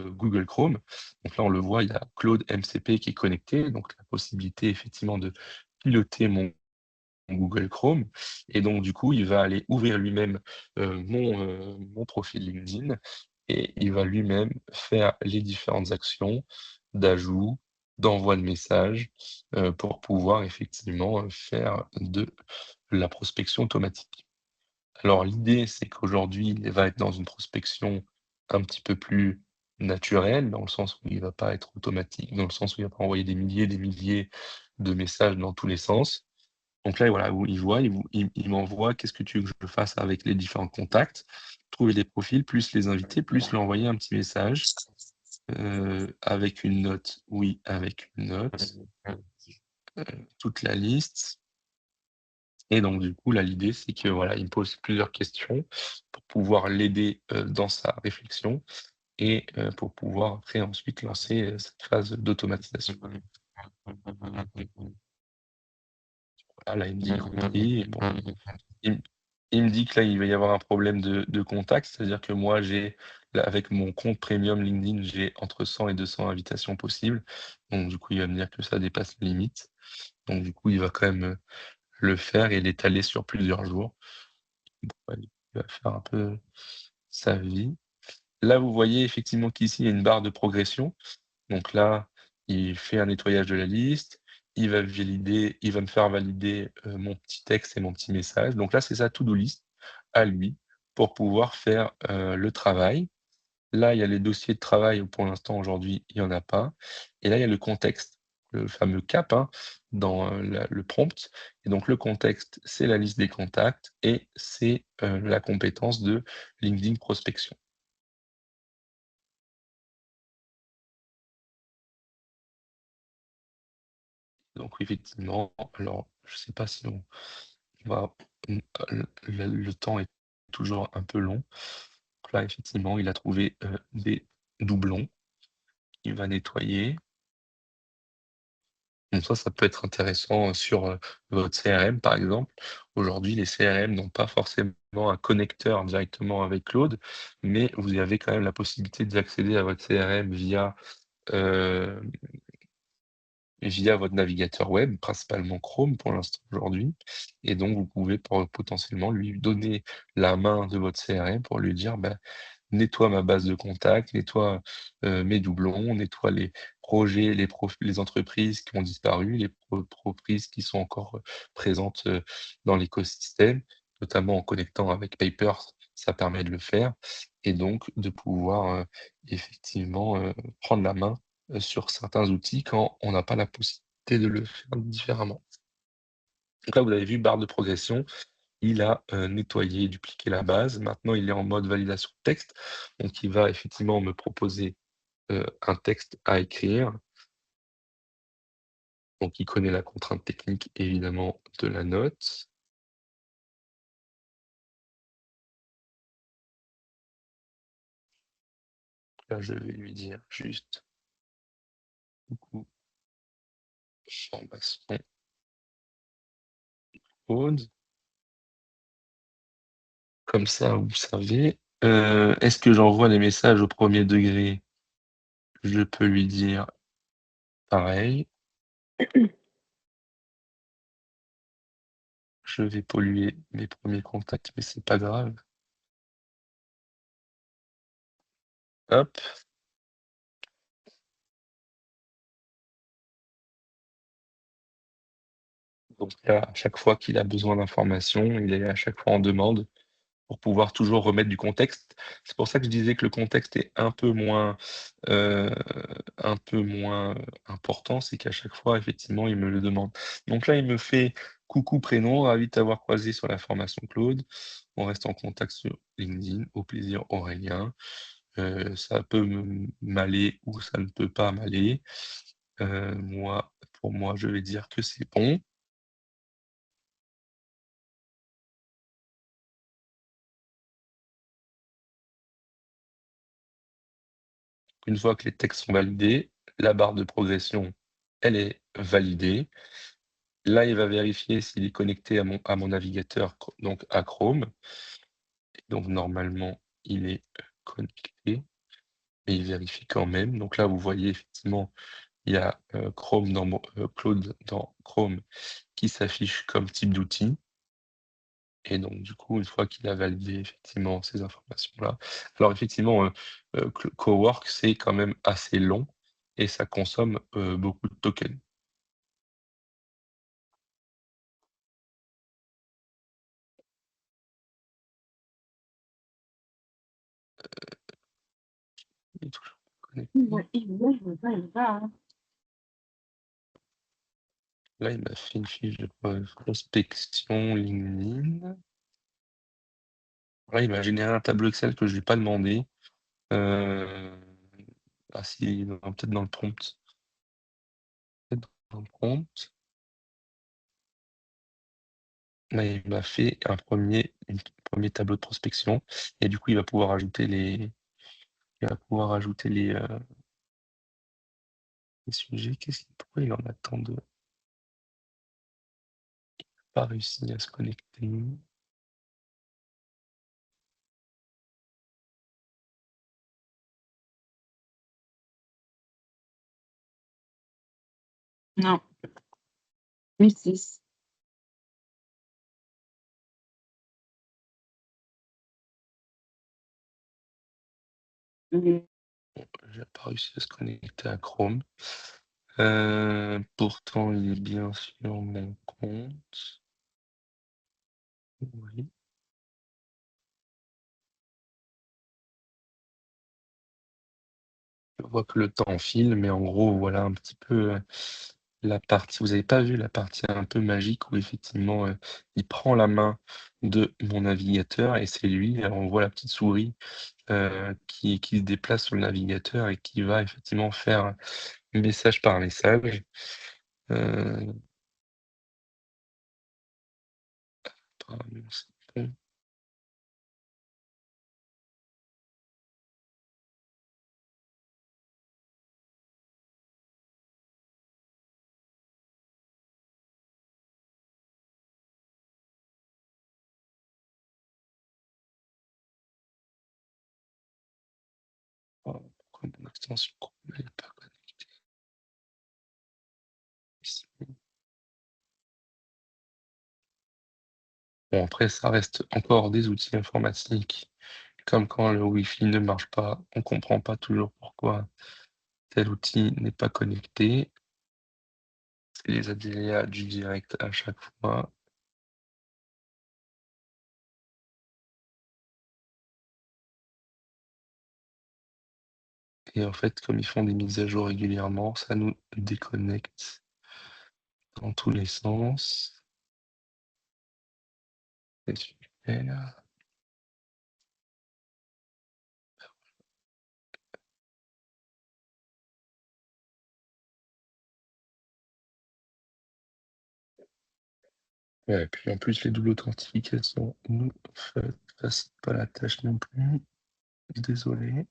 Google Chrome. Donc là, on le voit, il y a Claude MCP qui est connecté, donc la possibilité effectivement de piloter mon Google Chrome. Et donc du coup, il va aller ouvrir lui-même, mon profil LinkedIn, et il va lui-même faire les différentes actions d'ajout, d'envoi de messages, pour pouvoir effectivement, faire de la prospection automatique. Alors l'idée, c'est qu'aujourd'hui, il va être dans une prospection un petit peu plus naturelle, dans le sens où il va pas être automatique, dans le sens où il va pas envoyer des milliers de messages dans tous les sens. Donc là, voilà, où il m'envoie: «Qu'est-ce que tu veux que je fasse avec les différents contacts?» Trouver des profils, plus les inviter, plus lui envoyer un petit message, avec une note, oui, avec une note, heu, toute la liste. Et donc du coup, là, l'idée, c'est que, voilà, il me pose plusieurs questions pour pouvoir l'aider, dans sa réflexion et pour pouvoir après ensuite lancer, cette phase d'automatisation. Voilà, là, il me dit compris et bon, il m il me dit que là, il va y avoir un problème de contact, c'est-à-dire que moi, j'ai là, avec mon compte premium LinkedIn, j'ai entre 100 et 200 invitations possibles. Donc du coup, il va me dire que ça dépasse la limite. Donc du coup, il va quand même, le faire et l'étaler sur plusieurs jours. Bon, bah, il va faire un peu sa vie. Là, vous voyez effectivement qu'ici, il y a une barre de progression. Donc là, il fait un nettoyage de la liste, il va me faire valider mon petit texte et mon petit message. Donc là, c'est sa to-do list à lui pour pouvoir faire le travail. Là, il y a les dossiers de travail où pour l'instant, aujourd'hui, il n'y en a pas. Et là, il y a le contexte, le fameux cap hein, dans le prompt. Et donc, le contexte, c'est la liste des contacts et c'est la compétence de LinkedIn prospection. Donc, effectivement, alors, je ne sais pas si on va. Le temps est toujours un peu long. Donc là, effectivement, il a trouvé des doublons. Il va nettoyer. Donc ça peut être intéressant sur votre CRM, par exemple. Aujourd'hui, les CRM n'ont pas forcément un connecteur directement avec Claude, mais vous avez quand même la possibilité d'accéder à votre CRM via votre navigateur web, principalement Chrome pour l'instant aujourd'hui. Et donc, vous pouvez potentiellement lui donner la main de votre CRM pour lui dire, bah, nettoie ma base de contacts, nettoie mes doublons, nettoie les projets, les entreprises qui ont disparu, les entreprises qui sont encore présentes dans l'écosystème, notamment en connectant avec Papers, ça permet de le faire, et donc de pouvoir effectivement prendre la main sur certains outils quand on n'a pas la possibilité de le faire différemment. Donc là, vous avez vu, barre de progression, il a nettoyé, dupliqué la base. Maintenant, il est en mode validation de texte. Donc, il va effectivement me proposer un texte à écrire. Donc, il connaît la contrainte technique, évidemment, de la note. Là, je vais lui dire juste coucou, formation Aude. Comme ça, vous savez. Est-ce que j'envoie des messages au premier degré? Je peux lui dire pareil. Je vais polluer mes premiers contacts, mais c'est pas grave. Hop. Donc là, à chaque fois qu'il a besoin d'informations, il est à chaque fois en demande pour pouvoir toujours remettre du contexte. C'est pour ça que je disais que le contexte est heu, un peu moins important, c'est qu'à chaque fois, effectivement, il me le demande. Donc là, il me fait: «Coucou prénom, ravi de t'avoir croisé sur la formation Claude. On reste en contact sur LinkedIn. Au plaisir Aurélien». Ça peut m'aller ou ça ne peut pas m'aller. Pour moi, je vais dire que c'est bon. Une fois que les textes sont validés, la barre de progression, elle est validée. Là, il va vérifier s'il est connecté à mon navigateur, donc à Chrome. Donc normalement, il est connecté, mais il vérifie quand même. Donc là, vous voyez effectivement, il y a Claude dans Chrome qui s'affiche comme type d'outil. Et donc du coup, une fois qu'il a validé effectivement ces informations-là, alors effectivement, Cowork, c'est quand même assez long et ça consomme, beaucoup de tokens. Il est toujours pas connecté. Là, il m'a fait une fiche de prospection LinkedIn. Là, il m'a généré un tableau Excel que je lui ai pas demandé. Heu, ah si, non, peut-être dans le prompt. Peut-être dans le prompt. Là, il m'a fait un premier tableau de prospection et du coup, il va pouvoir ajouter les sujets. Pourquoi il en a tant de pas réussi à se connecter? Non. 1006. Mhm. J'ai pas réussi à se connecter à Chrome. Pourtant, il est bien sur mon compte. Oui. Je vois que le temps file, mais en gros, voilà un petit peu la partie. Vous n'avez pas vu la partie un peu magique où effectivement, il prend la main de mon navigateur et c'est lui. Alors on voit la petite souris qui se déplace sur le navigateur et qui va effectivement faire message par message. Apparemment, c'est bon. Oh, pourquoi mon extension Chrome n'est pas connectée ici? Bon, après, ça reste encore des outils informatiques. Comme quand le Wi-Fi ne marche pas, on comprend pas toujours pourquoi tel outil n'est pas connecté. C'est les aléas du direct à chaque fois. Et en fait, comme ils font des mises à jour régulièrement, ça nous déconnecte dans tous les sens. C'est super. Ouais, et puis en plus, les doubles authentifications nous facilitent pas la tâche non plus. Désolé.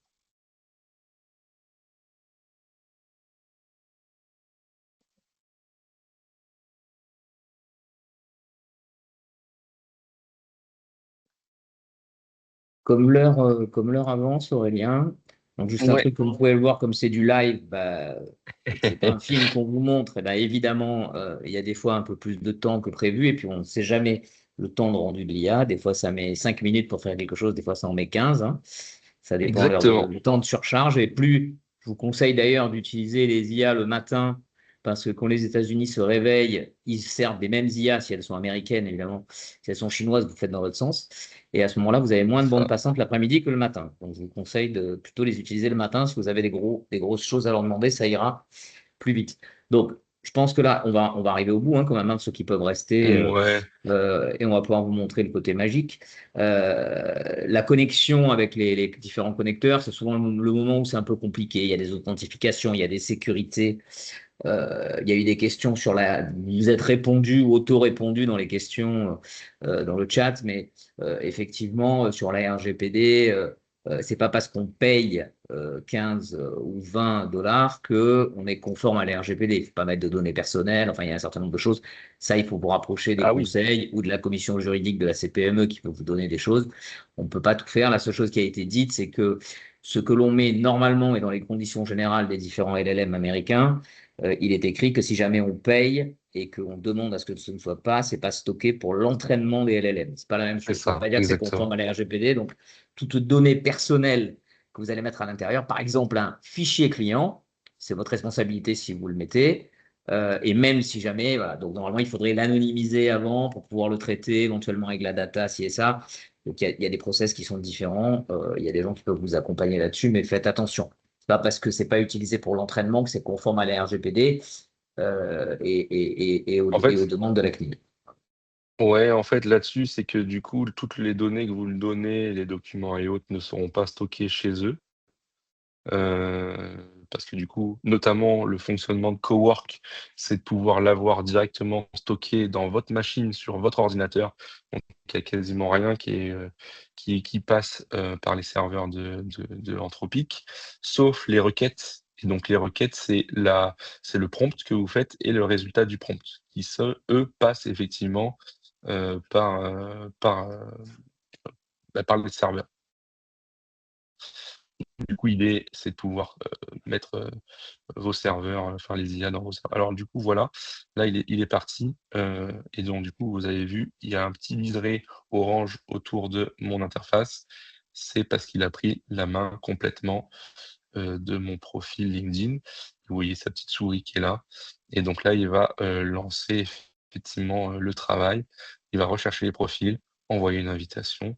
Comme l'heure avance, Aurélien. Donc, juste un Ouais. truc que vous pouvez le voir, comme c'est du live, bah, c'est pas un film qu'on vous montre. Et ben, évidemment, il y a des fois un peu plus de temps que prévu, et puis on ne sait jamais le temps de rendu de l'IA. Des fois, ça met 5 minutes pour faire quelque chose, des fois, ça en met 15, hein. Ça dépend Exactement. du temps de surcharge. Et plus, je vous conseille d'ailleurs d'utiliser les IA le matin, parce que quand les États-Unis se réveillent, ils servent des mêmes IA, si elles sont américaines, évidemment. Si elles sont chinoises, vous faites dans votre sens. Et à ce moment-là, vous avez moins de bandes Ça. passantes l'après-midi que le matin. Donc, je vous conseille de plutôt les utiliser le matin. Si vous avez des grosses choses à leur demander, ça ira plus vite. Donc, je pense que là, on va arriver au bout, hein, quand même, hein, de ceux qui peuvent rester, Ouais. et on va pouvoir vous montrer le côté magique. La connexion avec les différents connecteurs, c'est souvent le moment où c'est un peu compliqué. Il y a des authentifications, il y a des sécurités. Il y a eu des questions sur vous êtes répondu ou auto-répondu dans les questions dans le chat, mais effectivement, sur la RGPD, c'est pas parce qu'on paye 15 ou 20 dollars qu'on est conforme à la RGPD. Il ne faut pas mettre de données personnelles, enfin, il y a un certain nombre de choses. Ça, il faut vous rapprocher des Ah oui. conseils ou de la commission juridique de la CPME qui peut vous donner des choses. On ne peut pas tout faire. La seule chose qui a été dite, c'est que ce que l'on met normalement et dans les conditions générales des différents LLM américains, il est écrit que si jamais on paye et qu'on demande à ce que ce ne soit pas, c'est pas stocké pour l'entraînement des LLM. C'est pas la même C'est chose. Ça ne veut ça, pas dire que c'est conforme exactement. à la RGPD. Donc, toute donnée personnelle que vous allez mettre à l'intérieur, par exemple un fichier client, c'est votre responsabilité si vous le mettez. Et même si jamais, voilà, donc normalement, il faudrait l'anonymiser avant pour pouvoir le traiter éventuellement avec la data, ci et ça. Donc, il y a des process qui sont différents. Il y a des gens qui peuvent vous accompagner là-dessus, mais faites attention. Pas parce que c'est pas utilisé pour l'entraînement que c'est conforme à la RGPD En et aux fait, demandes de la CNIL. ouais, en fait, là-dessus, c'est que du coup, toutes les données que vous me donnez, les documents et autres, ne seront pas stockés chez eux. Parce que du coup, notamment le fonctionnement de Cowork, c'est de pouvoir l'avoir directement stocké dans votre machine, sur votre ordinateur. Donc il y a quasiment rien qui passe, par les serveurs de Anthropic, sauf les requêtes. Et donc les requêtes, c'est le prompt que vous faites et le résultat du prompt qui eux, passent effectivement, par les serveurs. Du coup, l'idée, c'est de pouvoir, mettre, vos serveurs, enfin les IA dans vos serveurs. Alors du coup, voilà, là il est parti, et donc du coup, vous avez vu, il y a un petit liseré orange autour de mon interface. c'est parce qu'il a pris la main complètement de mon profil LinkedIn. Vous voyez sa petite souris qui est là. Et donc là, il va lancer effectivement le travail. Il va rechercher les profils, envoyer une invitation.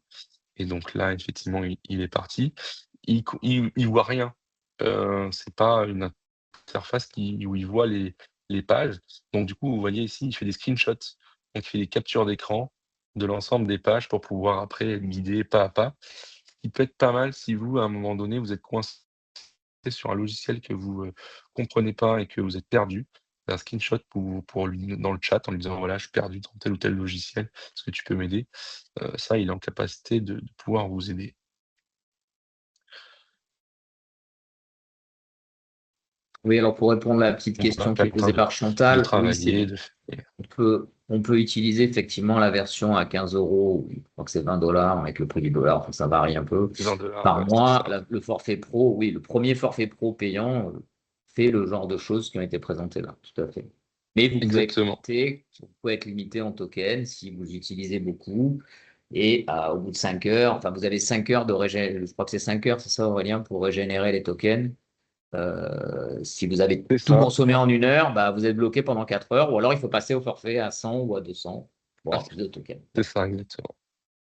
Et donc là, effectivement, il est parti. Il voit rien. C'est pas une interface où il voit les pages. Donc du coup, vous voyez ici, il fait des screenshots. Donc il fait des captures d'écran de l'ensemble des pages pour pouvoir après guider pas à pas. Ce qui peut être pas mal si vous, à un moment donné, vous êtes coincé sur un logiciel que vous comprenez pas et que vous êtes perdu. Un screenshot pour lui dans le chat en lui disant voilà, je suis perdu dans tel ou tel logiciel, est-ce que tu peux m'aider? Ça, il est en capacité de pouvoir vous aider. Oui, alors pour répondre à la petite Donc on question n'a qui pas est le temps posée par de Chantal, oui, c'est travailler, on peut utiliser effectivement la version à 15 euros, je crois que c'est 20 dollars avec le prix du dollar, enfin, ça varie un peu 20 $, par ouais, c'est mois. ça. Le forfait pro, oui, le premier forfait pro payant fait le genre de choses qui ont été présentées là, tout à fait. Mais Exactement. vous pouvez être limité en token si vous utilisez beaucoup. Et au bout de 5 heures, enfin, vous avez 5 heures de régénération, je crois que c'est 5 heures, c'est ça Aurélien, pour régénérer les tokens. Si vous avez C'est tout ça. consommé en 1 heure, bah, vous êtes bloqué pendant 4 heures, ou alors il faut passer au forfait à 100 ou à 200 pour Ah, avoir plus de tokens. c'est ça, exactement.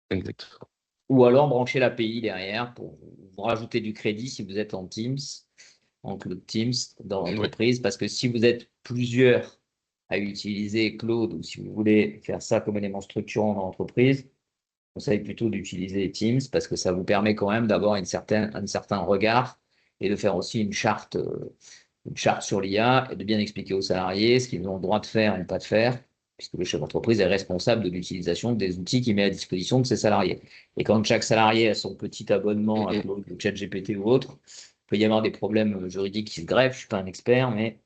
Exactement. Ou alors brancher l'API derrière pour vous rajouter du crédit si vous êtes en Teams, en Cloud Teams dans Oui, l'entreprise, parce que si vous êtes plusieurs à utiliser Cloud ou si vous voulez faire ça comme élément structurant dans l'entreprise, je conseille plutôt d'utiliser Teams parce que ça vous permet quand même d'avoir un certain regard et de faire aussi une charte sur l'IA et de bien expliquer aux salariés ce qu'ils ont le droit de faire et ne pas de faire, puisque le chef d'entreprise est responsable de l'utilisation des outils qu'il met à disposition de ses salariés. Et quand chaque salarié a son petit abonnement à Mhm. Claude ou ChatGPT ou autre, il peut y avoir des problèmes juridiques qui se greffent. Je ne suis pas un expert, mais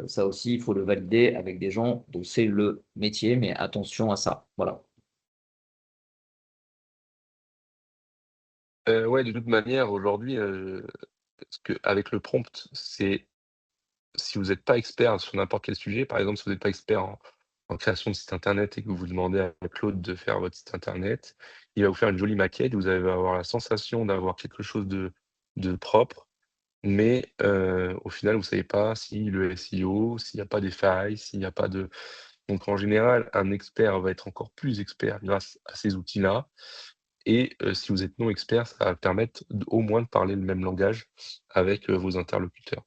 ça aussi, il faut le valider avec des gens dont c'est le métier, mais attention à ça. Voilà. Ouais, de toute manière, aujourd'hui, avec le prompt, c'est si vous n'êtes pas expert sur n'importe quel sujet, par exemple, si vous n'êtes pas expert en création de site internet et que vous demandez à Claude de faire votre site internet, il va vous faire une jolie maquette. Vous allez avoir la sensation d'avoir quelque chose de propre, mais au final, vous ne savez pas si le SEO, s'il n'y a pas des failles, s'il n'y a pas de. Donc, en général, un expert va être encore plus expert grâce à ces outils-là. Et si vous êtes non expert, ça va permettre au moins de parler le même langage avec vos interlocuteurs.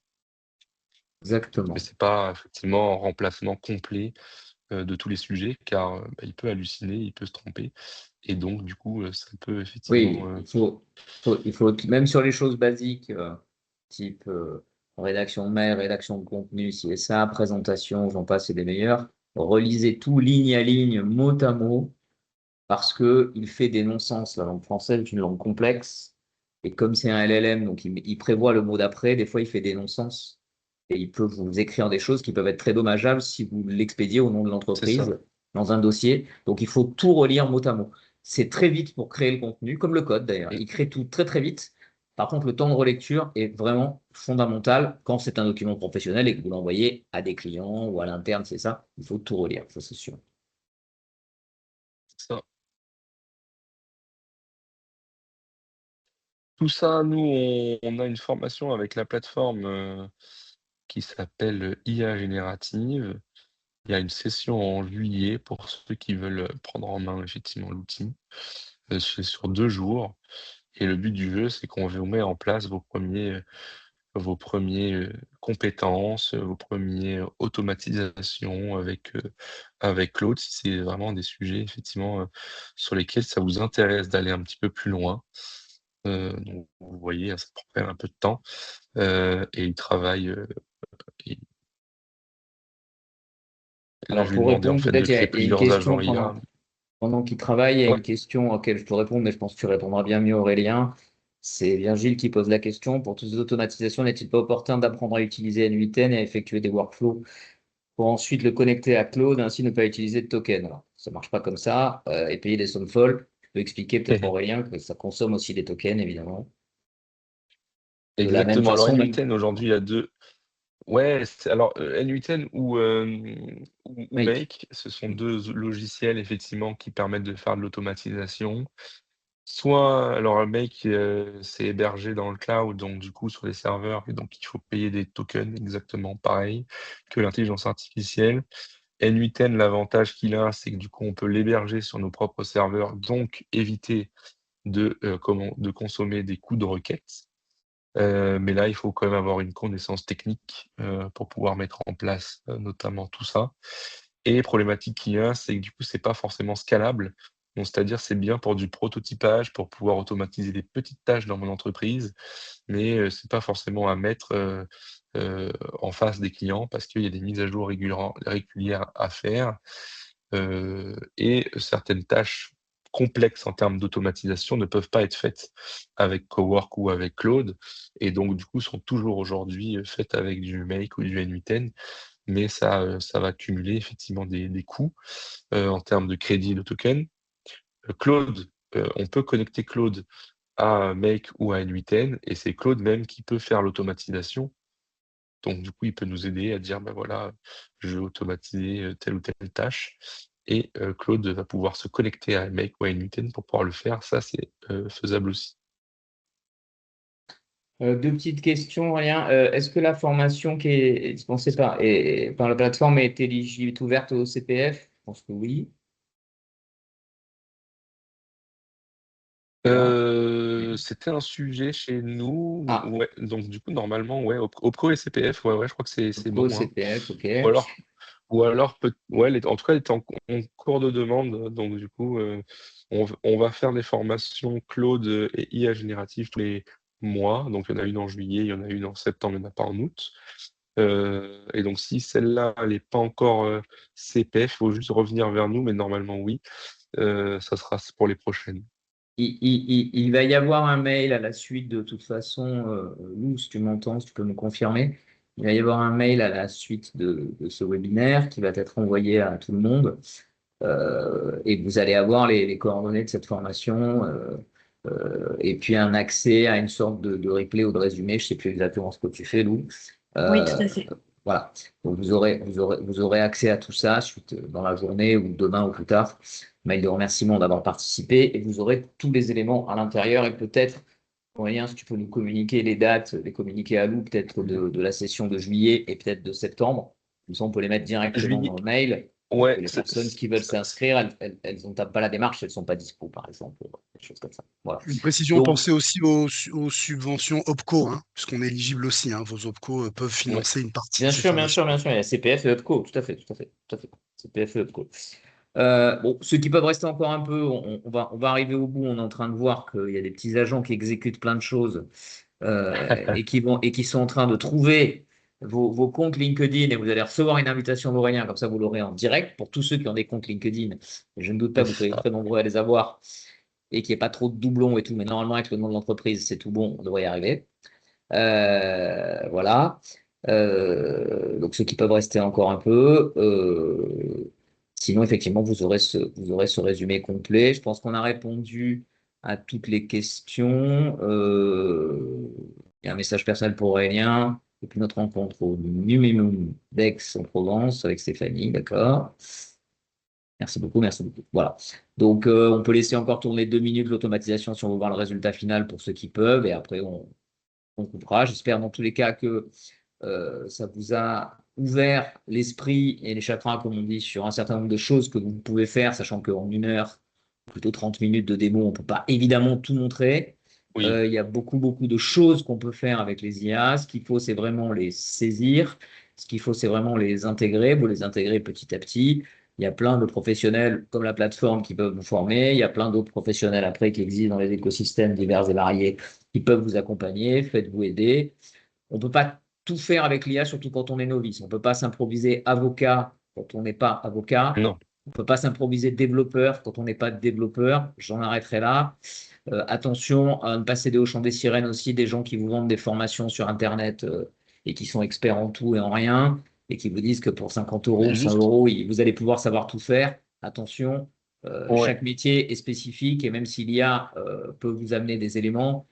Mais Exactement. c'est pas effectivement un remplacement complet de tous les sujets, car il peut halluciner, il peut se tromper, et donc du coup, ça peut Oui, effectivement. même sur les choses basiques, type rédaction de mail, rédaction de contenu, si et ça, présentation, j'en passe, c'est des meilleurs. Relisez tout ligne à ligne, mot à mot, parce que il fait des non-sens. La langue française est une langue complexe, et comme c'est un LLM, donc il prévoit le mot d'après, des fois il fait des non-sens, et il peut vous écrire des choses qui peuvent être très dommageables si vous l'expédiez au nom de C'est ça, l'entreprise dans un dossier. Donc il faut tout relire mot à mot. C'est très vite pour créer le contenu, comme le code d'ailleurs. mmh, Il crée tout très très vite. Par contre, le temps de relecture est vraiment fondamental quand c'est un document professionnel et que vous l'envoyez à des clients ou à l'interne, c'est ça. Il faut tout relire, ça c'est sûr. c'est ça. Tout ça, nous, on a une formation avec la plateforme, qui s'appelle IA Générative. Il y a une session en juillet pour ceux qui veulent prendre en main effectivement l'outil. C'est sur 2 jours, et le but du jeu, c'est qu'on vous met en place vos premiers compétences, vos premiers automatisations avec Claude, si c'est vraiment des sujets effectivement, sur lesquels ça vous intéresse d'aller un petit peu plus loin. Donc vous voyez, hein, ça prend quand même un peu de temps, et il travaille, et là, Alors je lui ai pour demandé en répondre, fait de peut-être créer il y a une plusieurs agents question IA. pendant qu'il travaille, il y a Ouais, une question auquel je peux répondre, mais je pense que tu répondras bien mieux, Aurélien. C'est Virgile qui pose la question. Pour toutes ces automatisations, n'est-il pas opportun d'apprendre à utiliser N8N et à effectuer des workflows pour ensuite le connecter à Claude, ainsi ne pas utiliser de token? Alors, ça ne marche pas comme ça et payer des sommes folles. Je peux expliquer peut-être, mmh Aurélien, que ça consomme aussi des tokens, évidemment. De la même exactement. Alors façon, même. N8N aujourd'hui, il y a 2. Ouais, alors, N8N ou Oui. Make, ce sont 2 logiciels effectivement qui permettent de faire de l'automatisation. Soit, alors un Make, c'est hébergé dans le cloud, donc du coup sur les serveurs, et donc il faut payer des tokens exactement pareil que l'intelligence artificielle. N8N, l'avantage qu'il a, c'est que du coup on peut l'héberger sur nos propres serveurs, donc éviter de consommer des coûts de requête. Mais là, il faut quand même avoir une connaissance technique pour pouvoir mettre en place notamment tout ça. Et problématique qu'il y a, c'est que du coup, c'est pas forcément scalable. Donc, c'est-à-dire, c'est bien pour du prototypage, pour pouvoir automatiser des petites tâches dans mon entreprise, mais c'est pas forcément à mettre en face des clients parce qu'il y a des mises à jour régulières à faire. Et certaines tâches complexes en termes d'automatisation ne peuvent pas être faites avec Cowork ou avec Claude, et donc du coup sont toujours aujourd'hui faites avec du Make ou du N8N, mais ça va cumuler effectivement des coûts en termes de crédit de token. Claude, on peut connecter Claude à Make ou à N8N, et c'est Claude même qui peut faire l'automatisation. Donc du coup, il peut nous aider à dire: «Bah, voilà, je veux automatiser, telle ou telle tâche», et Claude va pouvoir se connecter à Make ou à N8N pour pouvoir le faire. Ça, c'est faisable aussi. Deux petites questions, rien. Est-ce que la formation qui est dispensée par la plateforme est éligible, est ouverte au CPF? Je pense que oui. Voilà. C'était un sujet chez nous, Ah, ouais, donc du coup, normalement, ouais, OPCO et CPF, ouais, je crois que c'est au bon, hein. CPF, ok. Ou alors ouais, en tout cas, elle est en cours de demande, donc du coup, on va faire des formations Claude et IA générative tous les mois. Donc il y en a une en juillet, il y en a une en septembre, il n'y en a pas en août. Et donc si celle-là, elle est pas encore, CPF, il faut juste revenir vers nous, mais normalement oui, ça sera pour les prochaines. Il va y avoir un mail à la suite de toute façon, Lou, si tu m'entends, si tu peux me confirmer. Il va y avoir un mail à la suite de ce webinaire qui va être envoyé à tout le monde. Et vous allez avoir les coordonnées de cette formation et puis un accès à une sorte de replay ou de résumé. Je ne sais plus exactement ce que tu fais, Lou. Oui, tout Euh, à fait. voilà. Donc vous aurez accès à tout ça suite, dans la journée ou demain ou plus tard. Mail de remerciement d'avoir participé et vous aurez tous les éléments à l'intérieur et peut-être, moyen, si tu peux nous communiquer les dates, les communiquer à Lou, peut-être de la session de juillet et peut-être de septembre. Comme ça, on peut les mettre directement Juillet, dans le mail pour que ouais, les personnes qui veulent s'inscrire, elles n'entament pas la démarche, elles ne sont pas dispo, par exemple, des choses comme ça. Voilà. Une précision, Donc, pensez aussi aux subventions OPCO, hein, puisqu'on est éligible aussi, hein. Vos OPCO peuvent ouais. financer une partie de bien ces sûr, bien formations. sûr, bien sûr, il y a CPF et EPCO, tout à fait, tout à fait, tout à fait. CPF et EPCO. Bon, ceux qui peuvent rester encore un peu, on va arriver au bout. On est en train de voir qu'il y a des petits agents qui exécutent plein de choses et qui sont en train de trouver vos comptes LinkedIn et vous allez recevoir une invitation d'Aurélien, comme ça vous l'aurez en direct pour tous ceux qui ont des comptes LinkedIn. Je ne doute pas que vous soyez très nombreux à les avoir et qu'il n'y ait pas trop de doublons et tout, mais normalement avec le nom de l'entreprise, c'est tout bon, on devrait y arriver. Voilà. Donc ceux qui peuvent rester encore un peu. Sinon, effectivement, vous aurez ce résumé complet. Je pense qu'on a répondu à toutes les questions. Il y a un message personnel pour Aurélien. Et puis notre rencontre au Numémum d'Aix-en-Provence avec Stéphanie, d'accord. Merci beaucoup, merci beaucoup. Voilà. Donc, on peut laisser encore tourner 2 minutes l'automatisation si on veut voir le résultat final pour ceux qui peuvent. Et après, on coupera. J'espère dans tous les cas que ça vous a ouvert l'esprit et les chakras, comme on dit, sur un certain nombre de choses que vous pouvez faire, sachant qu'en 1 heure, plutôt 30 minutes de démo, on ne peut pas évidemment tout montrer. Oui, Il y a beaucoup de choses qu'on peut faire avec les IA. Ce qu'il faut, c'est vraiment les saisir. Ce qu'il faut, c'est vraiment les intégrer. Vous les intégrez petit à petit. Il y a plein de professionnels comme la plateforme qui peuvent vous former. Il y a plein d'autres professionnels après qui existent dans les écosystèmes divers et variés qui peuvent vous accompagner. Faites-vous aider. On ne peut pas tout faire avec l'IA, surtout quand on est novice. On ne peut pas s'improviser avocat quand on n'est pas avocat. non. On ne peut pas s'improviser développeur quand on n'est pas développeur. J'en arrêterai là. Attention à ne pas céder au chant des sirènes aussi, des gens qui vous vendent des formations sur Internet et qui sont experts en tout et en rien et qui vous disent que pour 50 euros ou 100 Juste, euros, vous allez pouvoir savoir tout faire. Attention, ouais. chaque métier est spécifique et même si l'IA peut vous amener des éléments,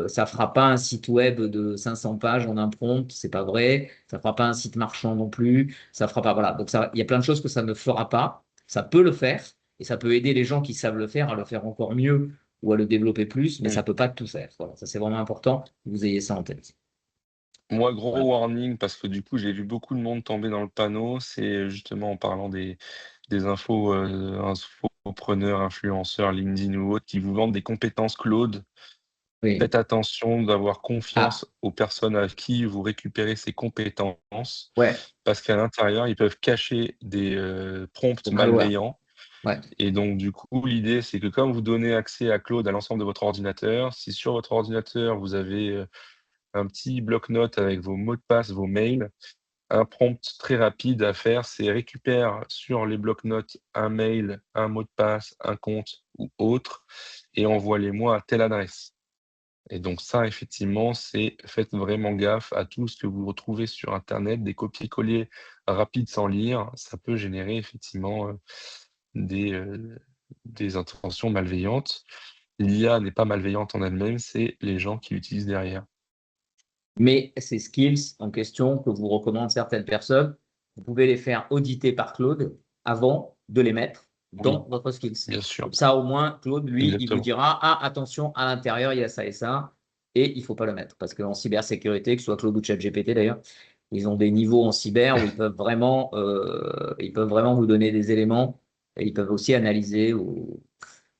ça ne fera pas un site web de 500 pages en un prompt, c'est pas vrai. Ça ne fera pas un site marchand non plus. Ça fera pas, voilà. Donc, il y a plein de choses que ça ne fera pas. Ça peut le faire et ça peut aider les gens qui savent le faire à le faire encore mieux ou à le développer plus, mais Mm. ça ne peut pas tout faire. Voilà, ça, c'est vraiment important que vous ayez ça en tête. Moi, gros Voilà. warning, parce que du coup, j'ai vu beaucoup de monde tomber dans le panneau. C'est justement en parlant des infopreneurs, influenceurs, LinkedIn ou autres, qui vous vendent des compétences Claude. Oui. Faites attention d'avoir Ah, confiance aux personnes à qui vous récupérez ces compétences, ouais, parce qu'à l'intérieur, ils peuvent cacher des prompts le malware. malveillants. Ouais. Et donc, du coup, l'idée, c'est que comme vous donnez accès à Claude à l'ensemble de votre ordinateur, si sur votre ordinateur, vous avez un petit bloc-notes avec vos mots de passe, vos mails, un prompt très rapide à faire, c'est récupère sur les bloc-notes un mail, un mot de passe, un compte ou autre, et envoie-les-moi à telle adresse. Et donc ça, effectivement, faites vraiment gaffe à tout ce que vous retrouvez sur Internet, des copier-coller rapides sans lire, ça peut générer effectivement des intentions malveillantes. L'IA n'est pas malveillante en elle-même, c'est les gens qui l'utilisent derrière. Mais ces skills en question que vous recommandent certaines personnes, vous pouvez les faire auditer par Claude avant de les mettre dans Oui, votre skills. bien sûr, Comme ça, au moins, Claude, lui, il vous exactement. dira, ah, attention, à l'intérieur, il y a ça et ça, et il ne faut pas le mettre. Parce qu'en cybersécurité, que ce soit Claude ou ChatGPT d'ailleurs, ils ont des niveaux en cyber où ils peuvent vraiment vous donner des éléments, et ils peuvent aussi analyser aux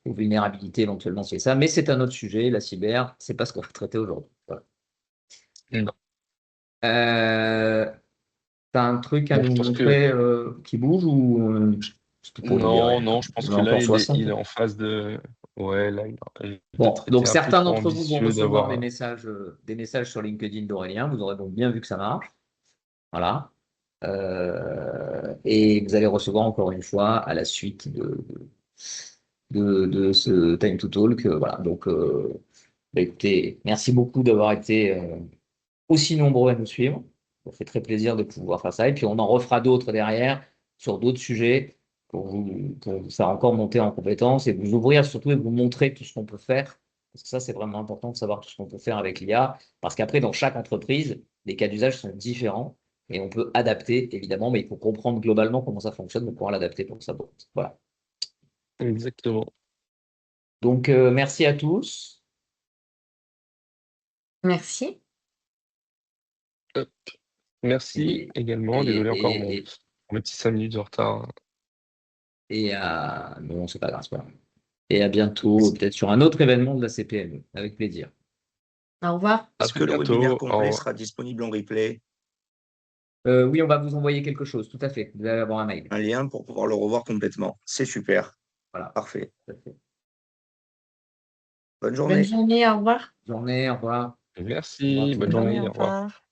vulnérabilités éventuellement, c'est ça. Mais c'est un autre sujet, la cyber, c'est pas ce qu'on va traiter aujourd'hui. Voilà. Non. T'as un truc à Bon, je nous pense que montrer qui bouge ou c'est pour dire non, rien. non, je Il pense y en a que là, encore il 60. est en phase de. Ouais, là, il a Bon, peut-être été donc un peu certains trop d'entre vous vont ambitieux recevoir d'avoir. des messages sur LinkedIn d'Aurélien. Vous aurez donc bien vu que ça marche. Voilà. Et vous allez recevoir encore une fois à la suite de ce Time to Talk. Voilà. Donc, bah, écoutez, merci beaucoup d'avoir été aussi nombreux à nous suivre. Ça fait très plaisir de pouvoir faire ça. Et puis, on en refera d'autres derrière sur d'autres sujets pour vous faire encore monter en compétences et vous ouvrir surtout et vous montrer tout ce qu'on peut faire. Parce que ça, c'est vraiment important de savoir tout ce qu'on peut faire avec l'IA. Parce qu'après, dans chaque entreprise, les cas d'usage sont différents et on peut adapter, évidemment, mais il faut comprendre globalement comment ça fonctionne pour pouvoir l'adapter pour sa boîte. Voilà. Exactement. Donc, merci à tous. Merci. Hop. Merci Et, également. Désolé encore et, et, pour mes petits 5 minutes de retard. non, c'est pas grave, c'est pas grave. Et à bientôt, peut-être sur un autre événement de la CPME. Avec plaisir. Au revoir. À Est-ce que très le webinaire bientôt. Au complet revoir. sera disponible en replay? Oui, on va vous envoyer quelque chose, tout à fait. Vous allez avoir un mail. Un lien pour pouvoir le revoir complètement. C'est super. Voilà. Parfait. Tout à fait. Bonne Bonne journée. journée, au revoir. Journée, au revoir. Merci. Au revoir tout le Bonne monde. journée. Au revoir.